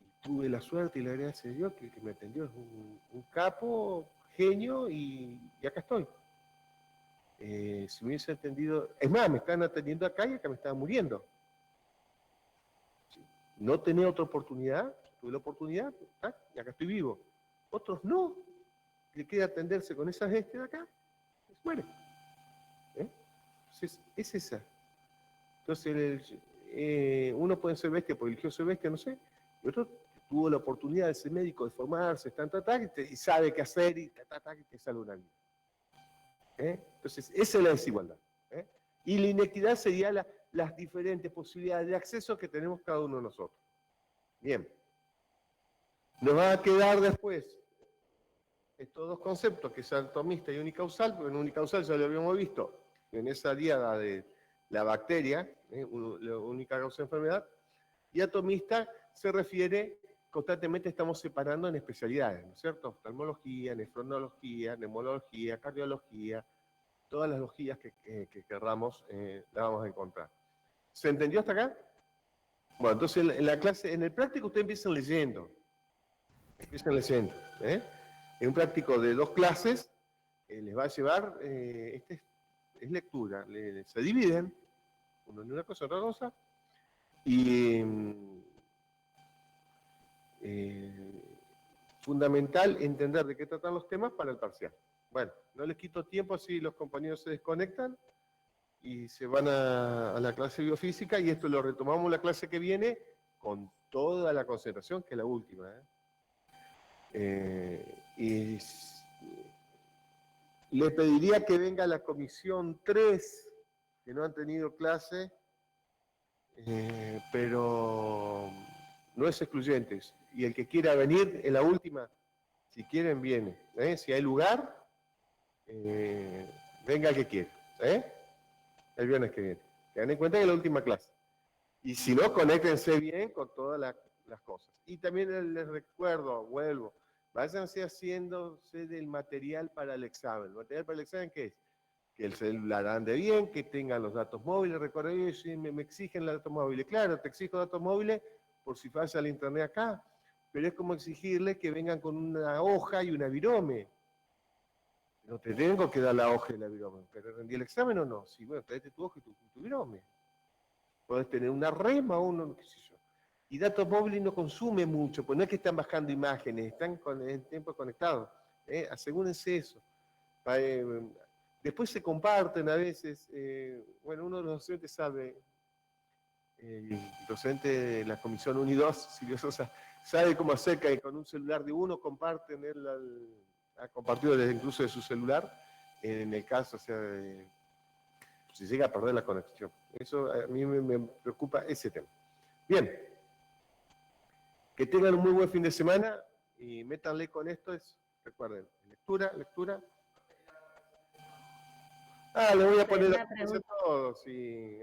[SPEAKER 4] y tuve la suerte y la gracia de Dios que el que me atendió es un capo, genio, y acá estoy. Si me hubiese atendido, es más, me están atendiendo acá y acá me estaba muriendo. No tenía otra oportunidad, tuve la oportunidad, y acá estoy vivo. Otros no, le queda atenderse con esa gente de acá, se muere. Entonces, es esa. Entonces, uno puede ser bestia porque eligió ser bestia, no sé, y otro tuvo la oportunidad de ser médico, de formarse, y sabe qué hacer, y te sale una vida. Entonces, esa es la desigualdad. Y la inequidad sería las diferentes posibilidades de acceso que tenemos cada uno de nosotros. Bien. Nos va a quedar después estos dos conceptos, que es atomista y unicausal, porque en unicausal ya lo habíamos visto en esa diada de la bacteria, la única causa de enfermedad, y atomista se refiere constantemente estamos separando en especialidades, ¿no es cierto? Oftalmología, nefronología, neumología, cardiología, todas las logías que querramos las vamos a encontrar. ¿Se entendió hasta acá? Bueno, entonces en la clase, en el práctico ustedes empiezan leyendo. ¿Eh? En un práctico de 2 clases les va a llevar, es lectura, se dividen, uno en una cosa, otra cosa, y fundamental entender de qué tratan los temas para el parcial. Bueno, no les quito tiempo, así los compañeros se desconectan y se van a la clase de biofísica, y esto lo retomamos la clase que viene con toda la concentración, que es la última. Y le pediría que venga la comisión 3, que no han tenido clase, pero no es excluyente. Y el que quiera venir en la última, si quieren, viene. Si hay lugar, venga el que quiera. El viernes que viene. Tengan en cuenta que es la última clase. Y si no, conéctense bien con todas las cosas. Y también les recuerdo, vuelvo, váyanse haciéndose del material para el examen. ¿El material para el examen qué es? Que el celular ande bien, que tengan los datos móviles. Recuerden, si me exigen los datos móviles. Claro, te exijo datos móviles por si falla el internet acá, pero es como exigirles que vengan con una hoja y una virome. No te tengo que dar la hoja y la virome, pero ¿rendí el examen o no? Sí, bueno, tráete tu hoja y tu virome. Podés tener una rema o uno, qué sé yo. Y datos móviles no consume mucho, pues no es que están bajando imágenes, están en tiempo conectado. Asegúrense eso. Después se comparten a veces, bueno, uno de los docentes sabe, el docente de la Comisión 1 y 2, Silvio Sosa, sabe cómo hacer que con un celular de uno comparten, él ha compartido incluso de su celular, en el caso, o sea, si llega a perder la conexión. Eso a mí me preocupa ese tema. Bien, que tengan un muy buen fin de semana y métanle con esto, recuerden, lectura. Le voy a poner a todos, sí,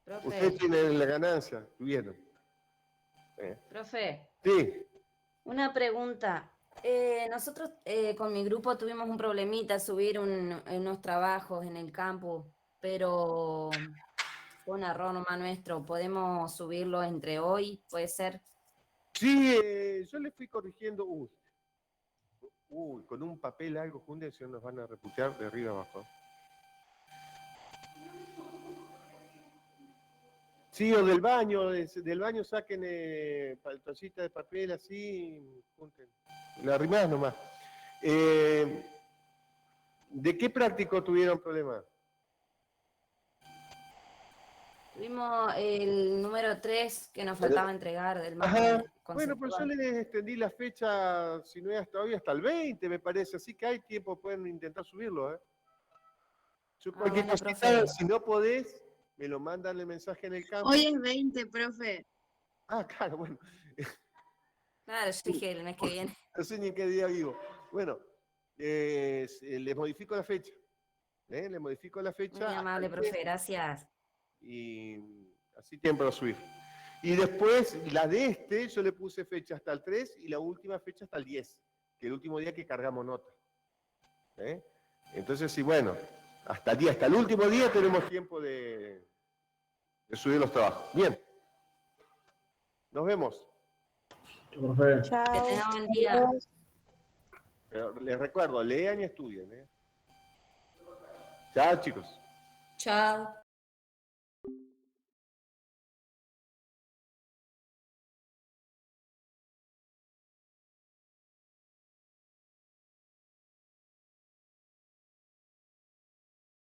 [SPEAKER 8] Profe,
[SPEAKER 4] Ustedes tienen la ganancia, tuvieron.
[SPEAKER 8] profe,
[SPEAKER 4] Sí.
[SPEAKER 8] una pregunta. Nosotros con mi grupo tuvimos un problemita subir unos trabajos en el campus, pero fue un error nomás nuestro. ¿Podemos subirlo entre hoy? ¿Puede ser?
[SPEAKER 4] Sí, yo le fui corrigiendo. Con un papel algo, juntos, nos van a reputear de arriba abajo. Sí, o del baño saquen toallita de papel así, junten. La arrimás nomás. ¿De qué práctico tuvieron problemas?
[SPEAKER 8] Tuvimos el número 3 que nos faltaba entregar del mapa
[SPEAKER 4] Bueno, pues
[SPEAKER 8] conceptual.
[SPEAKER 4] yo les extendí la fecha, si no es hasta hoy, hasta el 20, me parece, así que hay tiempo, pueden intentar subirlo. Yo cualquier
[SPEAKER 8] bueno,
[SPEAKER 4] cosita,
[SPEAKER 8] profe.
[SPEAKER 4] si no podés, me lo mandan el mensaje en el campo.
[SPEAKER 9] Hoy es 20, profe.
[SPEAKER 4] Claro, bueno.
[SPEAKER 8] Claro, yo dije el mes que viene.
[SPEAKER 4] No sé ni en qué día vivo. Bueno, les modifico la fecha. Les modifico la fecha.
[SPEAKER 8] Muy amable, profe, gracias.
[SPEAKER 4] Y así tienen para subir. Y después, la de yo le puse fecha hasta el 3 y la última fecha hasta el 10, que es el último día que cargamos nota. Entonces, sí, bueno, hasta el día, hasta el último día tenemos tiempo de subir los trabajos. Bien. Nos vemos.
[SPEAKER 5] Chao.
[SPEAKER 8] Que tengan buen día.
[SPEAKER 4] Pero les recuerdo, lean y estudien. Chao, chicos.
[SPEAKER 8] Chao.